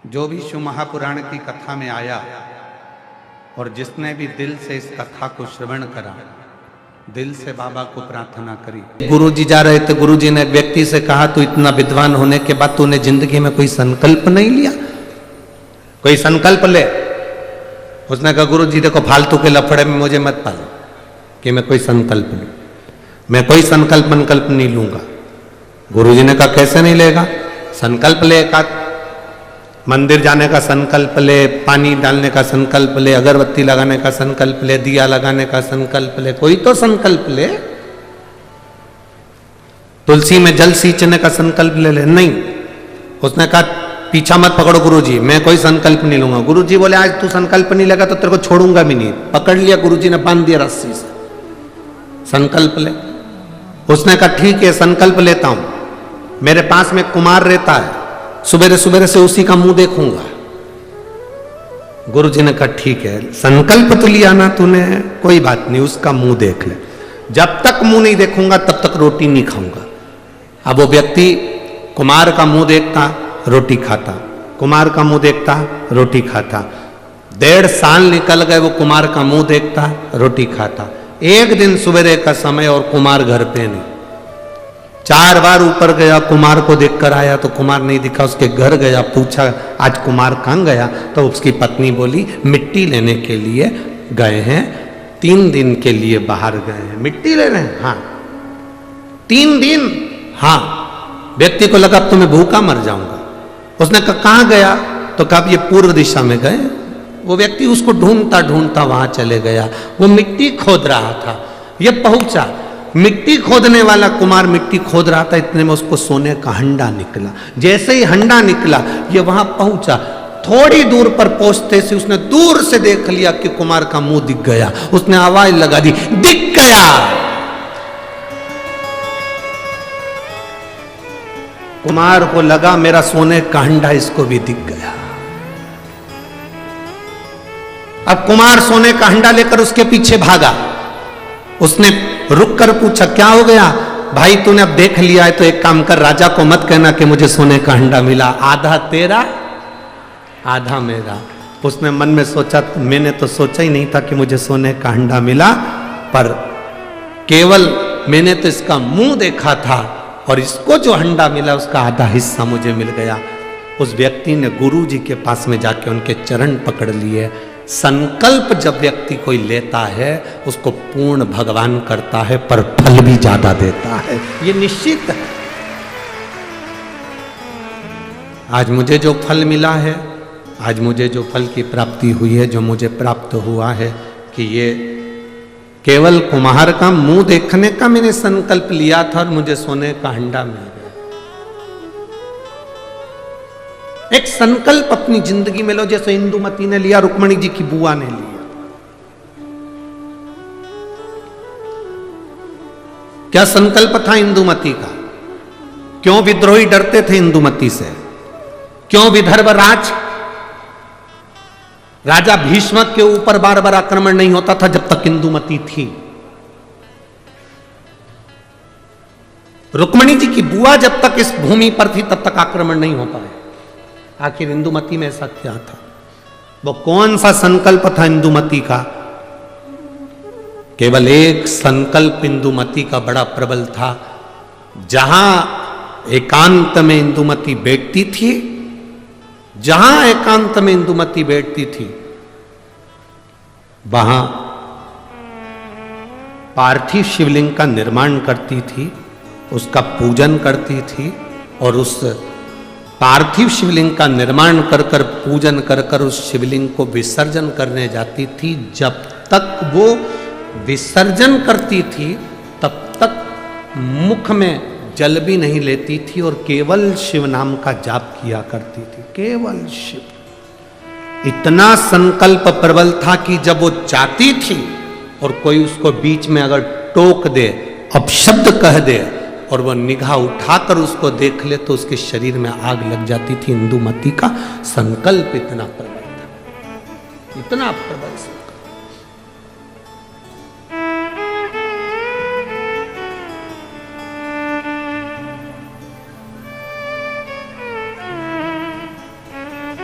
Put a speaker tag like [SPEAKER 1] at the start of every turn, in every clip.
[SPEAKER 1] जो भी शिव महापुराण की कथा में आया और जिसने भी दिल से इस कथा को श्रवण करा, दिल से बाबा को प्रार्थना करी। गुरुजी जा रहे थे, गुरुजी ने एक व्यक्ति से कहा, तू इतना विद्वान होने के बाद तूने जिंदगी में कोई संकल्प नहीं लिया, कोई संकल्प ले। उसने कहा, गुरुजी देखो फालतू के लफड़े में मुझे मत पालो कि मैं कोई संकल्प लूं, मैं कोई संकल्प नहीं लूंगा। गुरुजी ने कहा, कैसे नहीं लेगा? संकल्प ले, एक मंदिर जाने का संकल्प ले, पानी डालने का संकल्प ले, अगरबत्ती लगाने का संकल्प ले, दिया लगाने का संकल्प ले, कोई तो संकल्प ले। तुलसी में जल सींचने का संकल्प ले ले। नहीं, उसने कहा पीछा मत पकड़ो गुरुजी, मैं कोई संकल्प नहीं लूंगा। गुरुजी बोले, आज तू संकल्प नहीं लेगा तो तेरे को छोड़ूंगा भी नहीं। पकड़ लिया गुरुजी ने, बांध दिया रस्सी से, संकल्प ले। उसने कहा ठीक है, संकल्प लेता हूं। मेरे पास में कुमार रहता है, सुबह से उसी का मुंह देखूंगा। गुरुजी ने कहा ठीक है, संकल्प तो लिया ना तूने, कोई बात नहीं, उसका मुंह देख ले। जब तक मुंह नहीं देखूंगा तब तक रोटी नहीं खाऊंगा। अब वो व्यक्ति कुमार का मुंह देखता, रोटी खाता, कुमार का मुंह देखता, रोटी खाता। 1.5 साल निकल गए, वो कुमार का मुंह देखता, रोटी खाता। एक दिन सवेरे का समय और कुमार घर पे नहीं। 4 बार ऊपर गया, कुमार को देखकर आया तो कुमार नहीं दिखा। उसके घर गया, पूछा आज कुमार कहाँ गया? तो उसकी पत्नी बोली, मिट्टी लेने के लिए गए हैं, 3 दिन के लिए बाहर गए हैं। मिट्टी ले रहे हैं? हाँ। 3 दिन? हाँ। व्यक्ति को लगा अब तो मैं भूखा मर जाऊंगा। उसने कहा कहाँ गया? तो कहा ये पूर्व दिशा में गए। वो व्यक्ति उसको ढूंढता ढूंढता वहां चले गया। वो मिट्टी खोद रहा था, ये पहुंचा। मिट्टी खोदने वाला कुमार मिट्टी खोद रहा था, इतने में उसको सोने का हंडा निकला। जैसे ही हंडा निकला, ये वहां पहुंचा। थोड़ी दूर पर पहुंचते से उसने दूर से देख लिया कि कुमार का मुंह दिख गया। उसने आवाज लगा दी, दिख गया। कुमार को लगा मेरा सोने का हंडा इसको भी दिख गया। अब कुमार सोने का हंडा लेकर उसके पीछे भागा। उसने रुक कर पूछा, क्या हो गया भाई? तूने अब देख लिया है तो एक काम कर, राजा को मत कहना कि मुझे सोने का हंडा मिला, आधा तेरा आधा मेरा। उसने मन में सोचा, मैंने तो सोचा ही नहीं था कि मुझे सोने का हंडा मिला, पर केवल मैंने तो इसका मुंह देखा था और इसको जो हंडा मिला उसका आधा हिस्सा मुझे मिल गया। उस व्यक्ति ने गुरु जी के पास में जाके उनके चरण पकड़ लिए। संकल्प जब व्यक्ति कोई लेता है उसको पूर्ण भगवान करता है, पर फल भी ज्यादा देता है, ये निश्चित है। आज मुझे जो फल मिला है, आज मुझे जो फल की प्राप्ति हुई है, जो मुझे प्राप्त हुआ है, कि ये केवल कुम्हार का मुंह देखने का मैंने संकल्प लिया था और मुझे सोने का हंडा मिल गया। एक संकल्प अपनी जिंदगी में लो, जैसे इंदुमती ने लिया, रुक्मणी जी की बुआ ने लिया। क्या संकल्प था इंदुमती का? क्यों विद्रोही डरते थे इंदुमती से? क्यों विदर्भराज राजा भीष्म के ऊपर बार बार आक्रमण नहीं होता था जब तक इंदुमती थी? रुक्मणी जी की बुआ जब तक इस भूमि पर थी तब तक आक्रमण नहीं हो पाया। आखिर इंदुमती में ऐसा क्या था? वो कौन सा संकल्प था इंदुमती का? केवल एक संकल्प इंदुमती का बड़ा प्रबल था। जहां एकांत में इंदुमती बैठती थी, जहां एकांत में इंदुमती बैठती थी, वहां पार्थिव शिवलिंग का निर्माण करती थी, उसका पूजन करती थी, और उस पार्थिव शिवलिंग का निर्माण कर कर, पूजन कर कर उस शिवलिंग को विसर्जन करने जाती थी। जब तक वो विसर्जन करती थी तब तक मुख में जल भी नहीं लेती थी और केवल शिव नाम का जाप किया करती थी, केवल शिव। इतना संकल्प प्रबल था कि जब वो चाहती थी और कोई उसको बीच में अगर टोक दे, अपशब्द कह दे और वो निगाह उठाकर उसको देख ले तो उसके शरीर में आग लग जाती थी। इंदुमती का संकल्प इतना प्रबल था, इतना प्रबल संकल्प।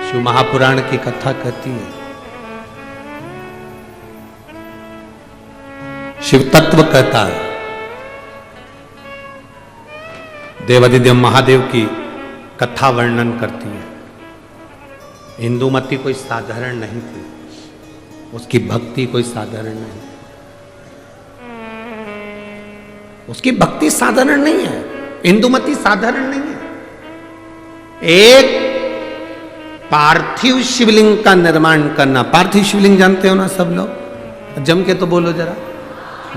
[SPEAKER 1] शिव महापुराण की कथा कहती है, शिव तत्व कहता है, देवादिदेव महादेव की कथा वर्णन करती है। इंदुमती कोई साधारण नहीं थी, उसकी भक्ति कोई साधारण नहीं, उसकी भक्ति साधारण नहीं है, इंदुमती साधारण नहीं है। एक पार्थिव शिवलिंग का निर्माण करना, पार्थिव शिवलिंग जानते हो ना सब लोग, जम के तो बोलो जरा,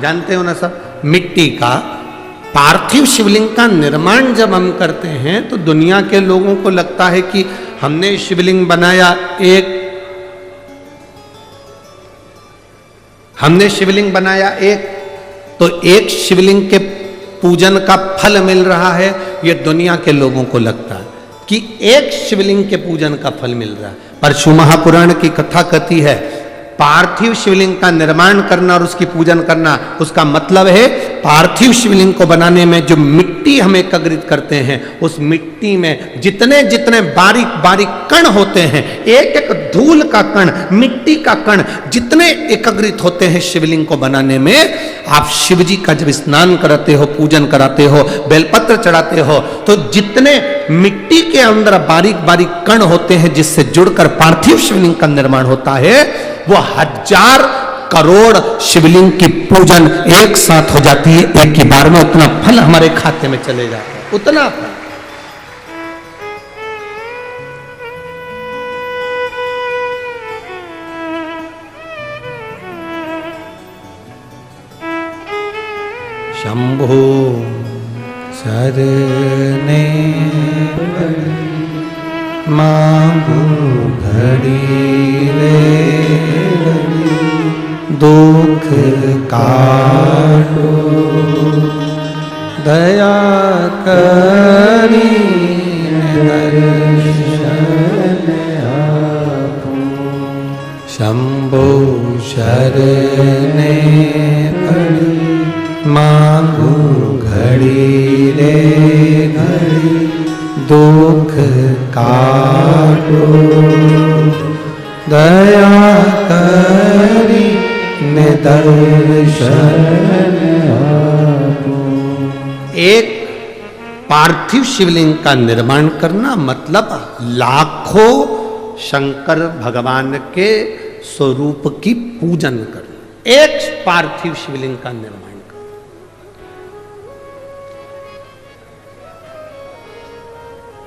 [SPEAKER 1] जानते हो ना सब, मिट्टी का पार्थिव शिवलिंग का निर्माण जब हम करते हैं तो दुनिया के लोगों को लगता है कि हमने शिवलिंग बनाया, हमने शिवलिंग बनाया एक, तो एक शिवलिंग के पूजन का फल मिल रहा है, ये दुनिया के लोगों को लगता है कि एक शिवलिंग के पूजन का फल मिल रहा है। पर शिव महापुराण की कथा कहती है, पार्थिव शिवलिंग का निर्माण करना और उसकी पूजन करना, उसका मतलब है पार्थिव शिवलिंग को बनाने में जो मिट्टी हम एकत्रित करते हैं, उस मिट्टी में जितने जितने बारीक बारीक कण होते हैं, एक एक धूल का कण, मिट्टी का कण जितने एकत्रित होते हैं शिवलिंग को बनाने में, आप शिव जी का जब स्नान कराते हो, पूजन कराते हो, बेलपत्र चढ़ाते हो, तो जितने मिट्टी के अंदर बारीक बारीक कण होते हैं जिससे जुड़कर पार्थिव शिवलिंग का निर्माण होता है, वो 1000 करोड़ शिवलिंग की पूजन एक साथ हो जाती है एक ही बार में। उतना फल हमारे खाते में चले जाता है, उतना फल। शंभो शरणे मांगू घड़ी रे, दुख काटो दया करी दर्शन आपो। शंभो शरणे पड़ी मांगू घड़ी रे घड़ी, दुख काटो दया करी दर्शन आपो। एक पार्थिव शिवलिंग का निर्माण करना मतलब लाखों शंकर भगवान के स्वरूप की पूजन करना, एक पार्थिव शिवलिंग का निर्माण करना।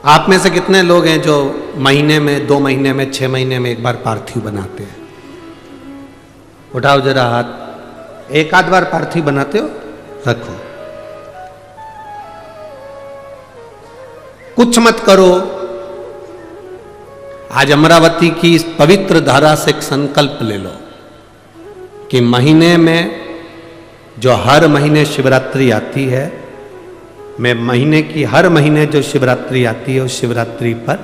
[SPEAKER 1] आप में से कितने लोग हैं जो महीने में, 2 महीने में, 6 महीने में एक बार पार्थिव बनाते हैं? उठाओ जरा हाथ। एक आध बार पार्थिव बनाते हो? रखो। कुछ मत करो। आज अमरावती की इस पवित्र धारा से एक संकल्प ले लो कि महीने में, जो हर महीने शिवरात्रि आती है, मैं महीने की हर महीने जो शिवरात्रि आती है उस शिवरात्रि पर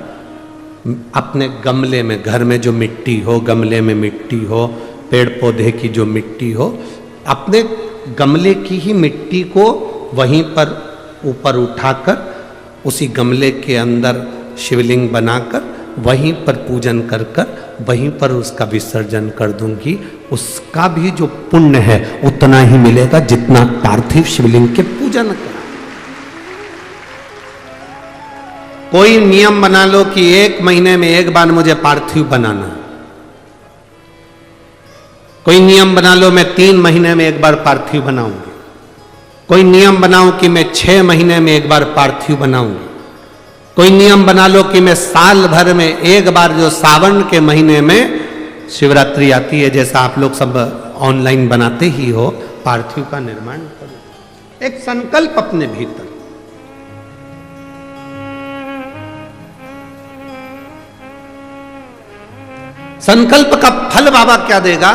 [SPEAKER 1] अपने गमले में, घर में जो मिट्टी हो, गमले में मिट्टी हो, पेड़ पौधे की जो मिट्टी हो, अपने गमले की ही मिट्टी को वहीं पर ऊपर उठाकर उसी गमले के अंदर शिवलिंग बनाकर वहीं पर पूजन कर कर वहीं पर उसका विसर्जन कर दूंगी। उसका भी जो पुण्य है उतना ही मिलेगा जितना पार्थिव शिवलिंग के पूजन का। कोई नियम बना लो कि 1 महीने में एक बार मुझे पार्थिव बनाना। कोई नियम बना लो मैं 3 महीने में एक बार पार्थिव बनाऊंगी। कोई नियम बनाओ कि मैं 6 महीने में एक बार पार्थिव बनाऊंगी। कोई नियम बना लो कि मैं साल भर में एक बार, जो सावन के महीने में शिवरात्रि आती है, जैसा आप लोग सब ऑनलाइन बनाते ही हो, पार्थिव का निर्माण करो। एक संकल्प अपने भीतर। संकल्प का फल बाबा क्या देगा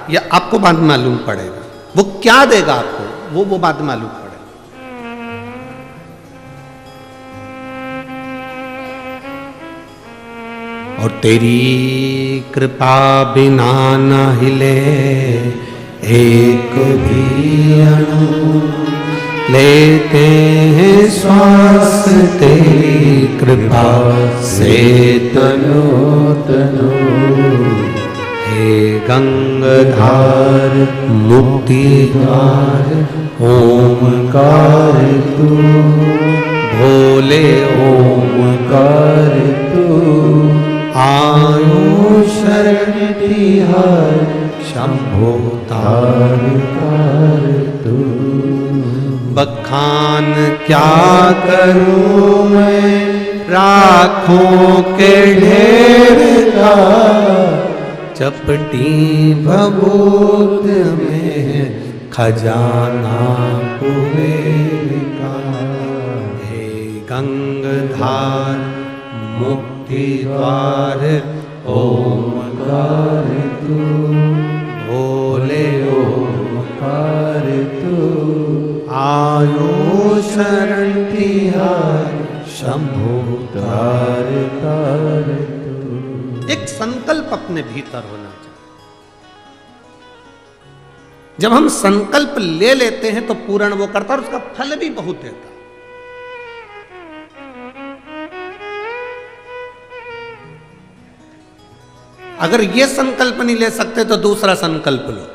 [SPEAKER 1] यह आपको बाद में मालूम पड़ेगा। वो क्या देगा आपको वो बाद में मालूम पड़ेगा। और तेरी कृपा बिना न हिले एक भी अणु, लेते हैं श्वास तेरी कृपा से तनो तनो। हे गंगाधार मुक्ति द्वार ओमकार तू, भोले ओमकार तू। आयो शरण तिहार शंभो तारकार तू। बखान क्या करूं मैं राखों के ढेर का, चपटी भभूत में खजाना कुबेर का। हे गंगाधार मुक्ति द्वार ओमकार तू, भोले ओमकार तू। आयो शरण तिहार शंभो तारकार तू। एक संकल्प अपने भीतर होना चाहिए। जब हम संकल्प ले लेते हैं तो पूर्ण वो करता है और उसका फल भी बहुत देता है। अगर ये संकल्प नहीं ले सकते तो दूसरा संकल्प लो।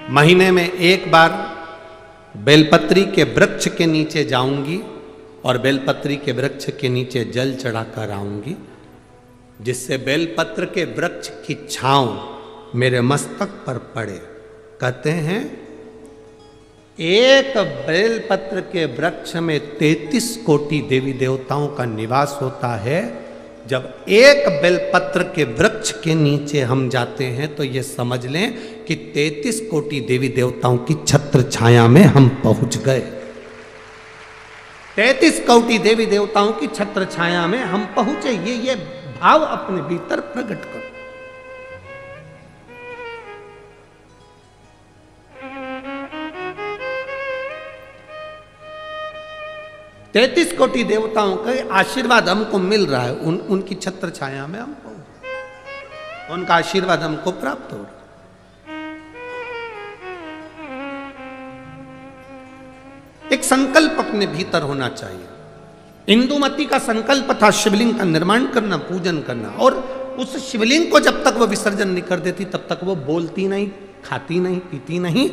[SPEAKER 1] महीने में एक बार बेलपत्री के वृक्ष के नीचे जाऊंगी और बेलपत्री के वृक्ष के नीचे जल चढ़ाकर आऊंगी, जिससे बेलपत्र के वृक्ष की छांव मेरे मस्तक पर पड़े। कहते हैं एक बेलपत्र के वृक्ष में 33 कोटि देवी देवताओं का निवास होता है। जब एक बेलपत्र के वृक्ष के नीचे हम जाते हैं तो ये समझ लें कि 33 कोटि देवी देवताओं की छत्र छाया में हम पहुंच गए। 33 कोटि देवी देवताओं की छत्र छाया में हम पहुंचे। ये भाव अपने भीतर प्रकट करो। तैतीस कोटि देवताओं का आशीर्वाद हमको मिल रहा है। उनकी छत्र छाया में हम पहुंचे, उनका आशीर्वाद हमको प्राप्त हो रहा है। एक संकल्प अपने भीतर होना चाहिए। इंदुमती का संकल्प था शिवलिंग का निर्माण करना, पूजन करना, और उस शिवलिंग को जब तक वो विसर्जन नहीं कर देती तब तक वो बोलती नहीं, खाती नहीं, पीती नहीं।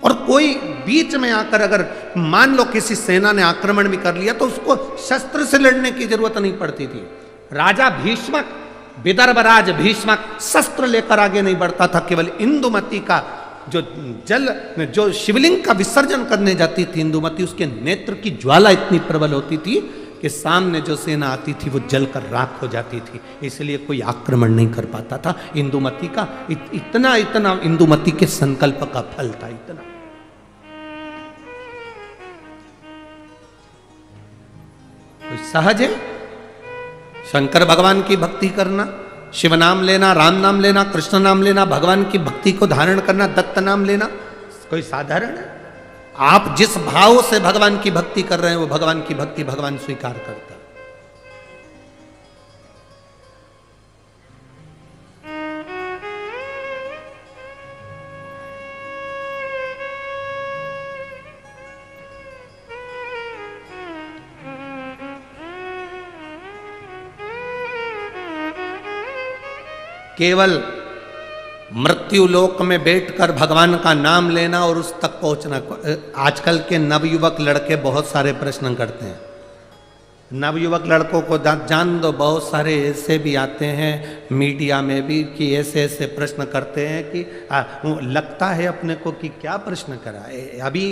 [SPEAKER 1] और कोई बीच में आकर अगर मान लो किसी सेना ने आक्रमण भी कर लिया तो उसको शस्त्र से लड़ने की जरूरत नहीं पड़ती थी। राजा भीष्मक, विदर्भराज भीष्मक शस्त्र लेकर आगे नहीं बढ़ता था। केवल इंदुमती का जो शिवलिंग का विसर्जन करने जाती थी इंदुमती, उसके नेत्र की ज्वाला इतनी प्रबल होती थी कि सामने जो सेना आती थी वो जलकर राख हो जाती थी। इसलिए कोई आक्रमण नहीं कर पाता था। इंदुमती का इतना इंदुमती के संकल्प का फल था। इतना कोई सहज है? शंकर भगवान की भक्ति करना, शिव नाम लेना, राम नाम लेना, कृष्ण नाम लेना, भगवान की भक्ति को धारण करना, दत्त नाम लेना कोई साधारण है? आप जिस भाव से भगवान की भक्ति कर रहे हैं वो भगवान की भक्ति भगवान स्वीकार करता है। केवल मृत्यु लोक में बैठकर भगवान का नाम लेना और उस तक पहुंचना। आजकल के नवयुवक लड़के बहुत सारे प्रश्न करते हैं। नवयुवक लड़कों को जान दो, बहुत सारे ऐसे भी आते हैं मीडिया में भी कि ऐसे ऐसे प्रश्न करते हैं कि लगता है अपने को कि क्या प्रश्न करा। अभी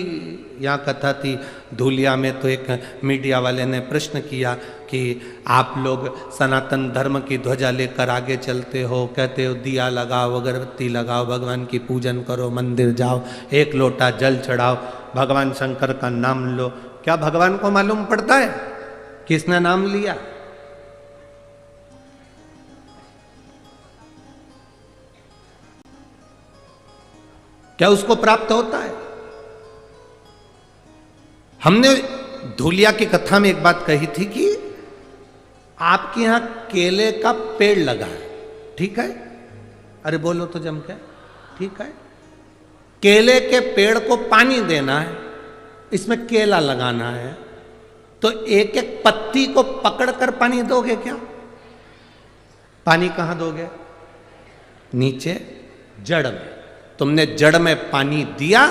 [SPEAKER 1] यहाँ कथा थी धूलिया में, तो एक मीडिया वाले ने प्रश्न किया कि आप लोग सनातन धर्म की ध्वजा लेकर आगे चलते हो, कहते हो दिया लगाओ, अगरबत्ती लगाओ, भगवान की पूजन करो, मंदिर जाओ, एक लोटा जल चढ़ाओ, भगवान शंकर का नाम लो। क्या भगवान को मालूम पड़ता है किसने नाम लिया? क्या उसको प्राप्त होता है? हमने धूलिया की कथा में एक बात कही थी कि आपके यहां केले का पेड़ लगा है, ठीक है? अरे बोलो तो जम के, ठीक है? केले के पेड़ को पानी देना है, इसमें केला लगाना है, तो एक एक पत्ती को पकड़कर पानी दोगे क्या? पानी कहां दोगे? नीचे जड़ में। तुमने जड़ में पानी दिया,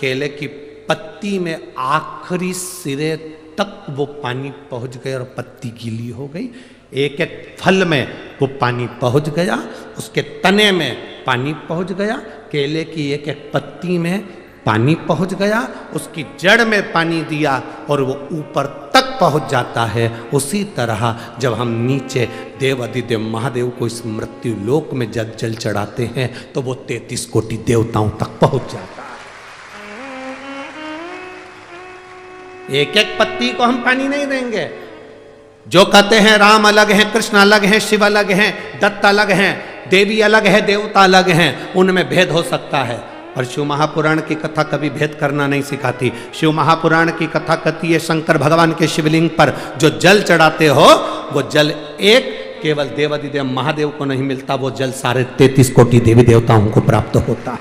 [SPEAKER 1] केले की पत्ती में आखिरी सिरे तक वो पानी पहुंच गया और पत्ती गीली हो गई। एक एक फल में वो पानी पहुंच गया, उसके तने में पानी पहुंच गया, केले की एक एक पत्ती में पानी पहुंच गया, उसकी जड़ में पानी दिया और वो ऊपर तक पहुंच जाता है। उसी तरह जब हम नीचे देव अधिदेव महादेव को इस मृत्यु लोक में जब जल चढ़ाते हैं तो वो 33 कोटि देवताओं तक पहुंच जाता है। एक एक पत्ती को हम पानी नहीं देंगे। जो कहते हैं राम अलग हैं, कृष्ण अलग हैं, शिव अलग हैं, दत्त अलग हैं, देवी अलग है, देवता अलग हैं, उनमें भेद हो सकता है, और शिव महापुराण की कथा कभी भेद करना नहीं सिखाती। शिव महापुराण की कथा कहती है शंकर भगवान के शिवलिंग पर जो जल चढ़ाते हो वो जल एक केवल देवादिदेव महादेव को नहीं मिलता, वो जल सारे 33 कोटि देवी देवताओं को प्राप्त होता है।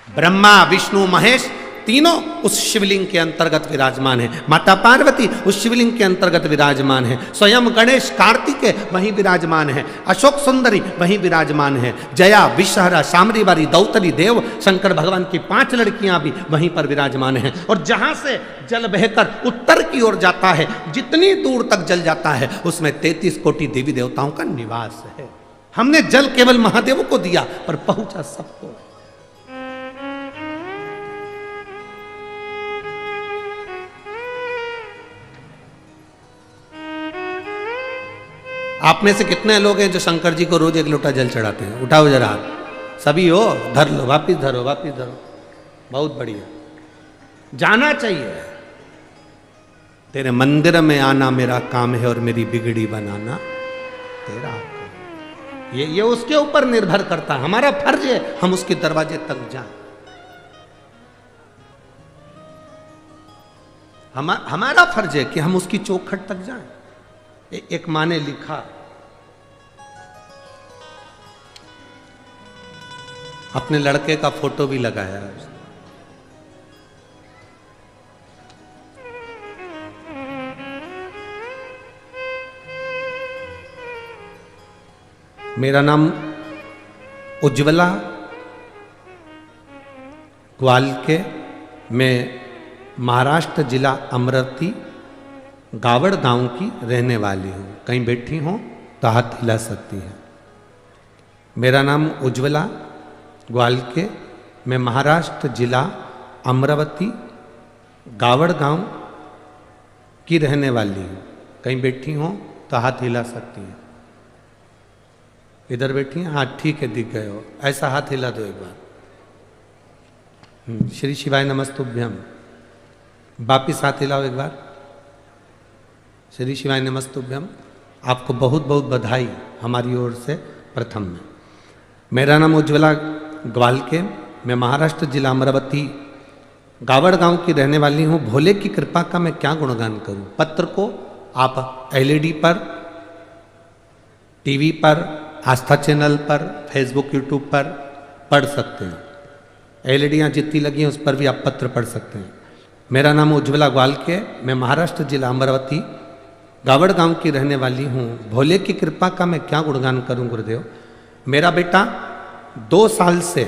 [SPEAKER 1] ब्रह्मा विष्णु महेश तीनों उस शिवलिंग के अंतर्गत विराजमान है। माता पार्वती उस शिवलिंग के अंतर्गत विराजमान है। स्वयं गणेश कार्तिकेय वहीं विराजमान है। अशोक सुंदरी वहीं विराजमान है। जया विषहरा सामरीवारी दौतरी देव शंकर भगवान की 5 लड़कियां भी वहीं पर विराजमान हैं। और जहां से जल बहकर उत्तर की ओर जाता है, जितनी दूर तक जल जाता है उसमें 33 कोटि देवी देवताओं का निवास है। हमने जल केवल महादेव को दिया पर पहुंचा सबको। आप में से कितने लोग हैं जो शंकर जी को रोज 1 लोटा जल चढ़ाते हैं? उठाओ जरा हाथ। सभी हो? धर लो, वापिस धरो, वापिस धरो। बहुत बढ़िया, जाना चाहिए। तेरे मंदिर में आना मेरा काम है और मेरी बिगड़ी बनाना तेरा काम। ये उसके ऊपर निर्भर करता है। हमारा फर्ज है हम उसके दरवाजे तक जाएं। हमारा फर्ज है कि हम उसकी चौखट तक जाएं। एक माँ ने लिखा, अपने लड़के का फोटो भी लगाया है उसने। मेरा नाम उज्ज्वला ग्वालके, मैं महाराष्ट्र जिला अमरावती गावड़ गांव की रहने वाली हूँ। कहीं बैठी हो तो हाथ हिला सकती है। मेरा नाम उज्ज्वला ग्वालके, मैं महाराष्ट्र जिला अमरावती गावड़ गांव की रहने वाली हूँ। कहीं बैठी हो तो हाथ हिला सकती है। इधर बैठी हैं? हाँ ठीक है, दिख गए हो। ऐसा हाथ हिला दो एक बार। श्री शिवाय नमस्तुभ्यम। वापिस हाथ हिलाओ एक बार। श्री शिवाय नमस्तुभ्यम। आपको बहुत बहुत बधाई हमारी ओर से। प्रथम में मेरा नाम उज्ज्वला ग्वालके, मैं महाराष्ट्र जिला अमरावती गावड़ गांव की रहने वाली हूँ। भोले की कृपा का मैं क्या गुणगान करूँ। पत्र को आप LED पर, टीवी पर, आस्था चैनल पर, फेसबुक यूट्यूब पर पढ़ सकते हैं। LEDयाँ जितनी लगी हैं उस पर भी आप पत्र पढ़ सकते हैं। मेरा नाम उज्ज्वला ग्वालके, मैं महाराष्ट्र जिला अमरावती गावड़ गांव की रहने वाली हूँ। भोले की कृपा का मैं क्या गुणगान करूँ गुरुदेव। मेरा बेटा 2 साल से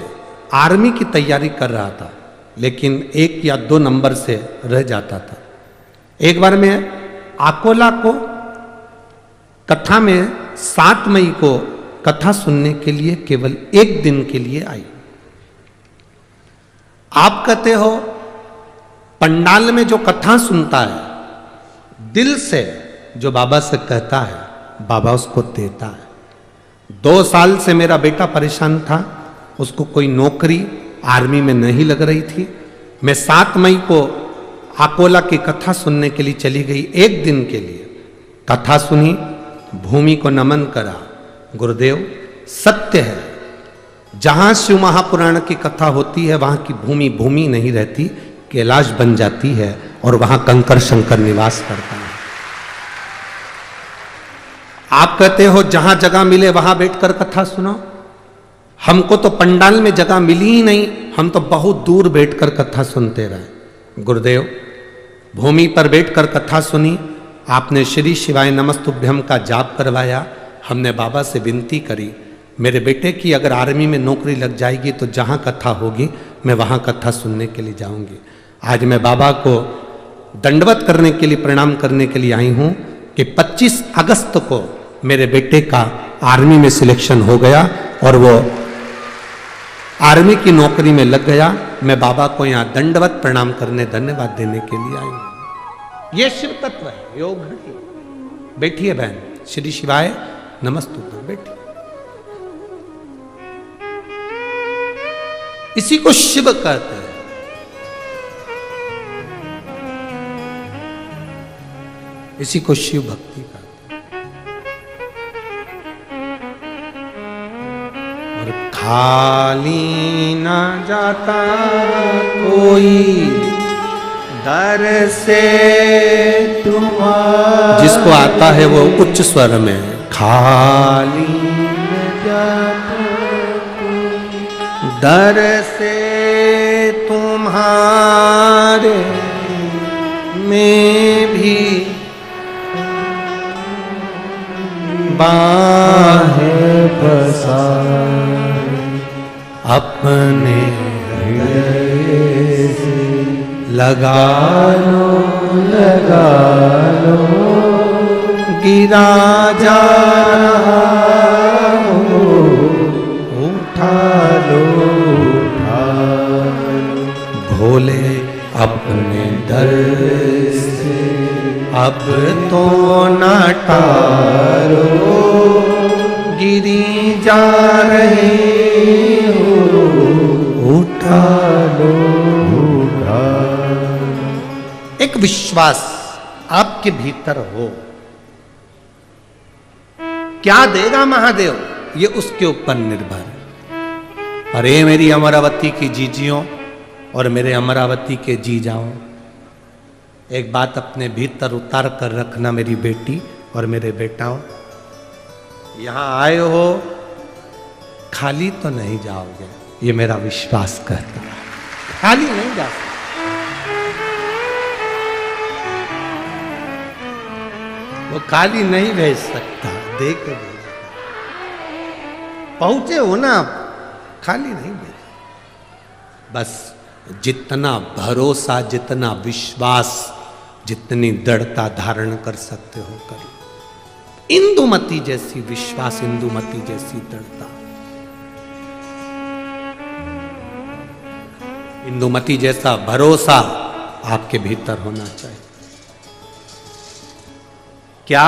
[SPEAKER 1] आर्मी की तैयारी कर रहा था, लेकिन 1 या 2 नंबर से रह जाता था। एक बार मैं अकोला को कथा में 7 मई को कथा सुनने के लिए केवल 1 दिन के लिए आई। आप कहते हो पंडाल में जो कथा सुनता है, दिल से जो बाबा से कहता है, बाबा उसको देता है। 2 साल से मेरा बेटा परेशान था, उसको कोई नौकरी आर्मी में नहीं लग रही थी। मैं 7 मई को अकोला की कथा सुनने के लिए चली गई, 1 दिन के लिए। कथा सुनी, भूमि को नमन करा। गुरुदेव सत्य है, जहां शिव महापुराण की कथा होती है वहां की भूमि भूमि नहीं रहती, कैलाश बन जाती है और वहां कंकर शंकर निवास करता है। आप कहते हो जहां जगह मिले वहां बैठकर कथा सुनो। हमको तो पंडाल में जगह मिली ही नहीं, हम तो बहुत दूर बैठकर कथा सुनते रहे। गुरुदेव, भूमि पर बैठकर कथा सुनी, आपने श्री शिवाय नमस्तुभ्यम का जाप करवाया। हमने बाबा से विनती करी, मेरे बेटे की अगर आर्मी में नौकरी लग जाएगी तो जहाँ कथा होगी मैं वहाँ कथा सुनने के लिए जाऊँगी। आज मैं बाबा को दंडवत करने के लिए, प्रणाम करने के लिए आई हूँ कि 25 अगस्त को मेरे बेटे का आर्मी में सिलेक्शन हो गया और वो आर्मी की नौकरी में लग गया। मैं बाबा को यहाँ दंडवत प्रणाम करने, धन्यवाद देने के लिए आई हूँ। ये शिव तत्व है, योग घड़ी। बैठिए बहन, श्री शिवाय नमस्तुभ्यम, बैठिए। इसी को शिव कहते हैं। इसी को शिव भक्ति कहते हैं। और खाली ना जाता कोई दर से तुम्हारा, जिसको आता है वो उच्च स्वर में खाली न जाता दर से तुम्हारे में भी बाहें बसाए, अपने हृदय से लगा लो गिरा जा उठा लो भोले अपने दर से अब तो न टारो, गिरी जा रहे हो उठा लो। एक विश्वास आपके भीतर हो, क्या देगा महादेव ये उसके ऊपर निर्भर है। अरे मेरी अमरावती की जीजियों और मेरे अमरावती के जी जाओ, एक बात अपने भीतर उतार कर रखना, मेरी बेटी और मेरे बेटाओं, यहां आए हो खाली तो नहीं जाओगे, ये मेरा विश्वास कहता है। खाली नहीं जा सकते, वो खाली नहीं भेज सकता, दे के भेज। पहुंचे हो ना आप, खाली नहीं भेज। बस जितना भरोसा, जितना विश्वास, जितनी दृढ़ता धारण कर सकते हो कर लो। इंदुमती जैसी विश्वास, इंदुमती जैसी दृढ़ता, इंदुमती जैसा भरोसा आपके भीतर होना चाहिए। क्या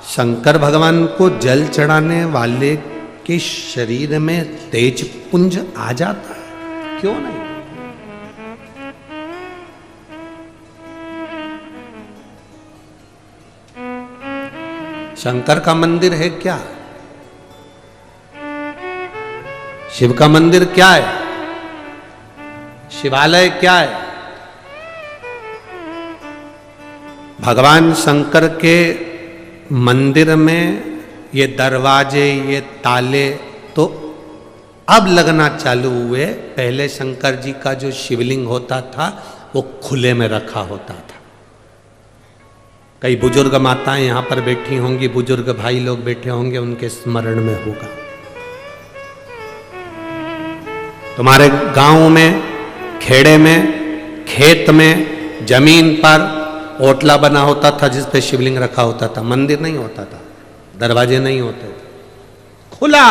[SPEAKER 1] शंकर भगवान को जल चढ़ाने वाले के शरीर में तेज पुंज आ जाता है? क्यों नहीं? शंकर का मंदिर है क्या? शिव का मंदिर क्या है? शिवालय क्या है? भगवान शंकर के मंदिर में ये दरवाजे, ये ताले तो अब लगना चालू हुए। पहले शंकर जी का जो शिवलिंग होता था वो खुले में रखा होता था। कई बुजुर्ग माताएं यहाँ पर बैठी होंगी, बुजुर्ग भाई लोग बैठे होंगे, उनके स्मरण में होगा। तुम्हारे गांव में, खेड़े में, खेत में, जमीन पर ओटला बना होता था जिस पे शिवलिंग रखा होता था। मंदिर नहीं होता था, दरवाजे नहीं होते थे, खुला।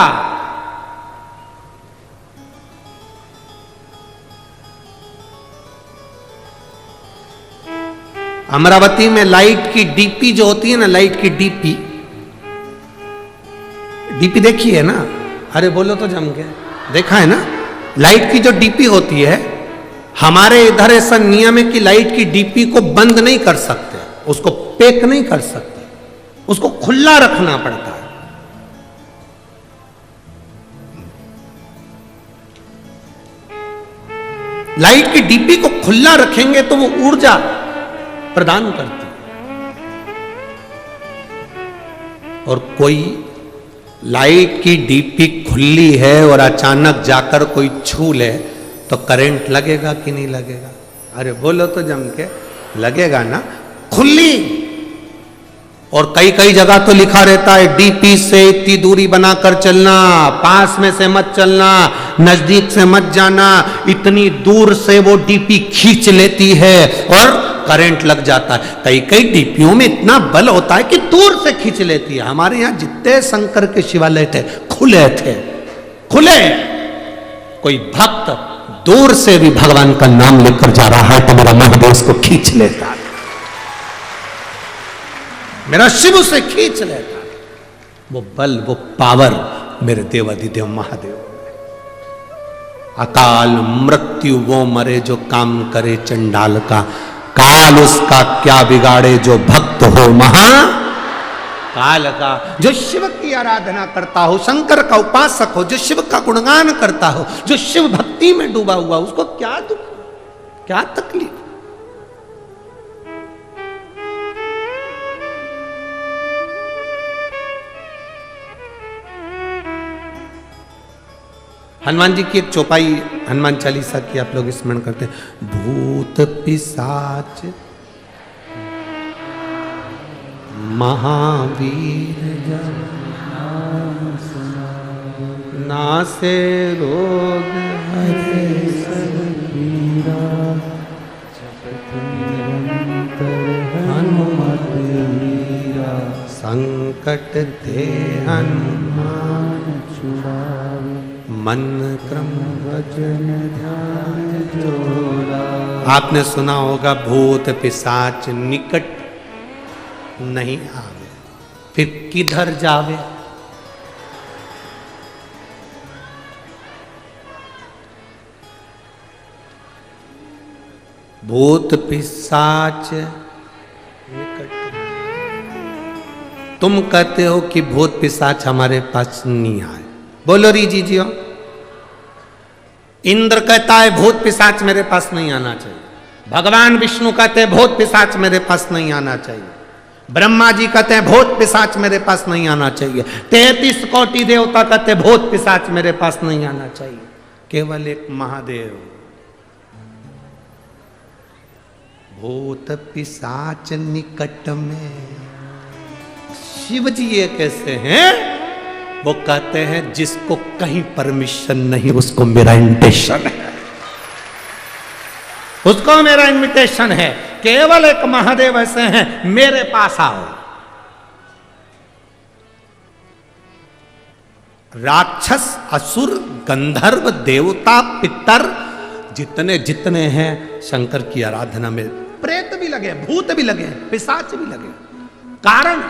[SPEAKER 1] अमरावती में लाइट की डीपी जो होती है ना, लाइट की डीपी, डीपी देखी है ना? अरे बोलो तो जम के, देखा है ना? लाइट की जो डीपी होती है, हमारे इधर ऐसा नियम है कि लाइट की डीपी को बंद नहीं कर सकते, उसको पैक नहीं कर सकते, उसको खुला रखना पड़ता है। लाइट की डीपी को खुला रखेंगे तो वो ऊर्जा प्रदान करती है। और कोई लाइट की डीपी खुली है और अचानक जाकर कोई छू ले तो करंट लगेगा कि नहीं लगेगा? अरे बोलो तो जम के, लगेगा ना। खुली, और कई कई जगह तो लिखा रहता है डीपी से इतनी दूरी बनाकर चलना, पास में से मत चलना, नजदीक से मत जाना, इतनी दूर से वो डीपी खींच लेती है और करंट लग जाता है। कई कई डीपियों में इतना बल होता है कि दूर से खींच लेती है। हमारे यहां जितने शंकर के शिवालय थे खुले थे, खुले। कोई भक्त दूर से भी भगवान का नाम लेकर जा रहा है तो मेरा महादेव उसको खींच लेता है, मेरा शिव उसे खींच लेता है। वो बल, वो पावर मेरे देवाधिदेव महादेव। अकाल मृत्यु वो मरे जो काम करे चंडाल का, काल उसका क्या बिगाड़े जो भक्त हो महा काल का। जो शिव की आराधना करता हो, शंकर का उपासक हो, जो शिव का गुणगान करता हो, जो शिव भक्ति में डूबा हुआ, उसको क्या दुख, क्या तकलीफ? हनुमान जी की एक चौपाई हनुमान चालीसा की आप लोग स्मरण करते हैं। भूत पिशाच महावीर नासे रोग हरे सब पीरा, हनुमत वीरा संकट ते हनुमान छुड़ावे, मन क्रम वचन ध्यान जोड़ा। आपने सुना होगा भूत पिशाच निकट नहीं आवे, फिर किधर जावे? भूत पिशाच निकट। तुम कहते हो कि भूत पिशाच हमारे पास नहीं आए, बोलो री जी जियो। इंद्र कहता है भूत पिशाच मेरे पास नहीं आना चाहिए, भगवान विष्णु कहते हैं भूत पिशाच मेरे पास नहीं आना चाहिए, ब्रह्मा जी कहते हैं भूत पिशाच मेरे पास नहीं आना चाहिए, 33 कोटि देवता कहते हैं भूत पिशाच मेरे पास नहीं आना चाहिए। केवल एक महादेव भूत पिशाच निकट में। शिव जी ये कैसे हैं? वो कहते हैं जिसको कहीं परमिशन नहीं उसको मेरा इन्विटेशन है, उसको मेरा इन्विटेशन है। केवल एक महादेव ऐसे हैं, मेरे पास आओ। राक्षस असुर गंधर्व देवता पितर जितने जितने हैं शंकर की आराधना में, प्रेत भी लगे, भूत भी लगे, पिशाच भी लगे। कारण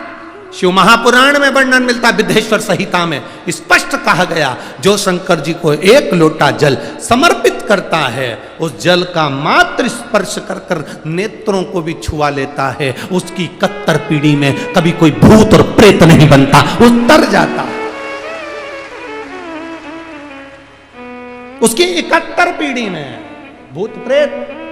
[SPEAKER 1] शिव महापुराण में वर्णन मिलता, विद्धेश्वर संहिता में स्पष्ट कहा गया, जो शंकर जी को एक लोटा जल समर्पित करता है, उस जल का मात्र स्पर्श कर कर नेत्रों को भी छुआ लेता है, उसकी 71 पीढ़ी में कभी कोई भूत और प्रेत नहीं बनता, उतर जाता। उसकी 71 पीढ़ी में भूत प्रेत।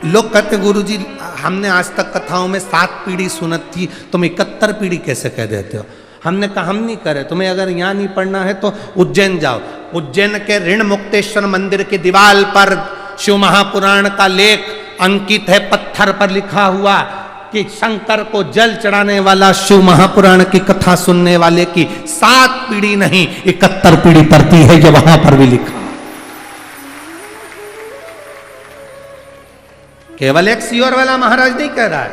[SPEAKER 1] लोग कहते गुरुजी हमने आज तक कथाओं में 7 पीढ़ी सुनत थी, तुम 71 पीढ़ी कैसे कह देते हो? हमने कहा हम नहीं करे, तुम्हें अगर यहाँ नहीं पढ़ना है तो उज्जैन जाओ। उज्जैन के ऋण मुक्तेश्वर मंदिर की दीवार पर शिव महापुराण का लेख अंकित है, पत्थर पर लिखा हुआ कि शंकर को जल चढ़ाने वाला शिव महापुराण की कथा सुनने वाले की 7 पीढ़ी नहीं 71 पीढ़ी पड़ती है, ये वहां पर भी लिखा। केवल एक सियोर वाला महाराज नहीं कह रहा है,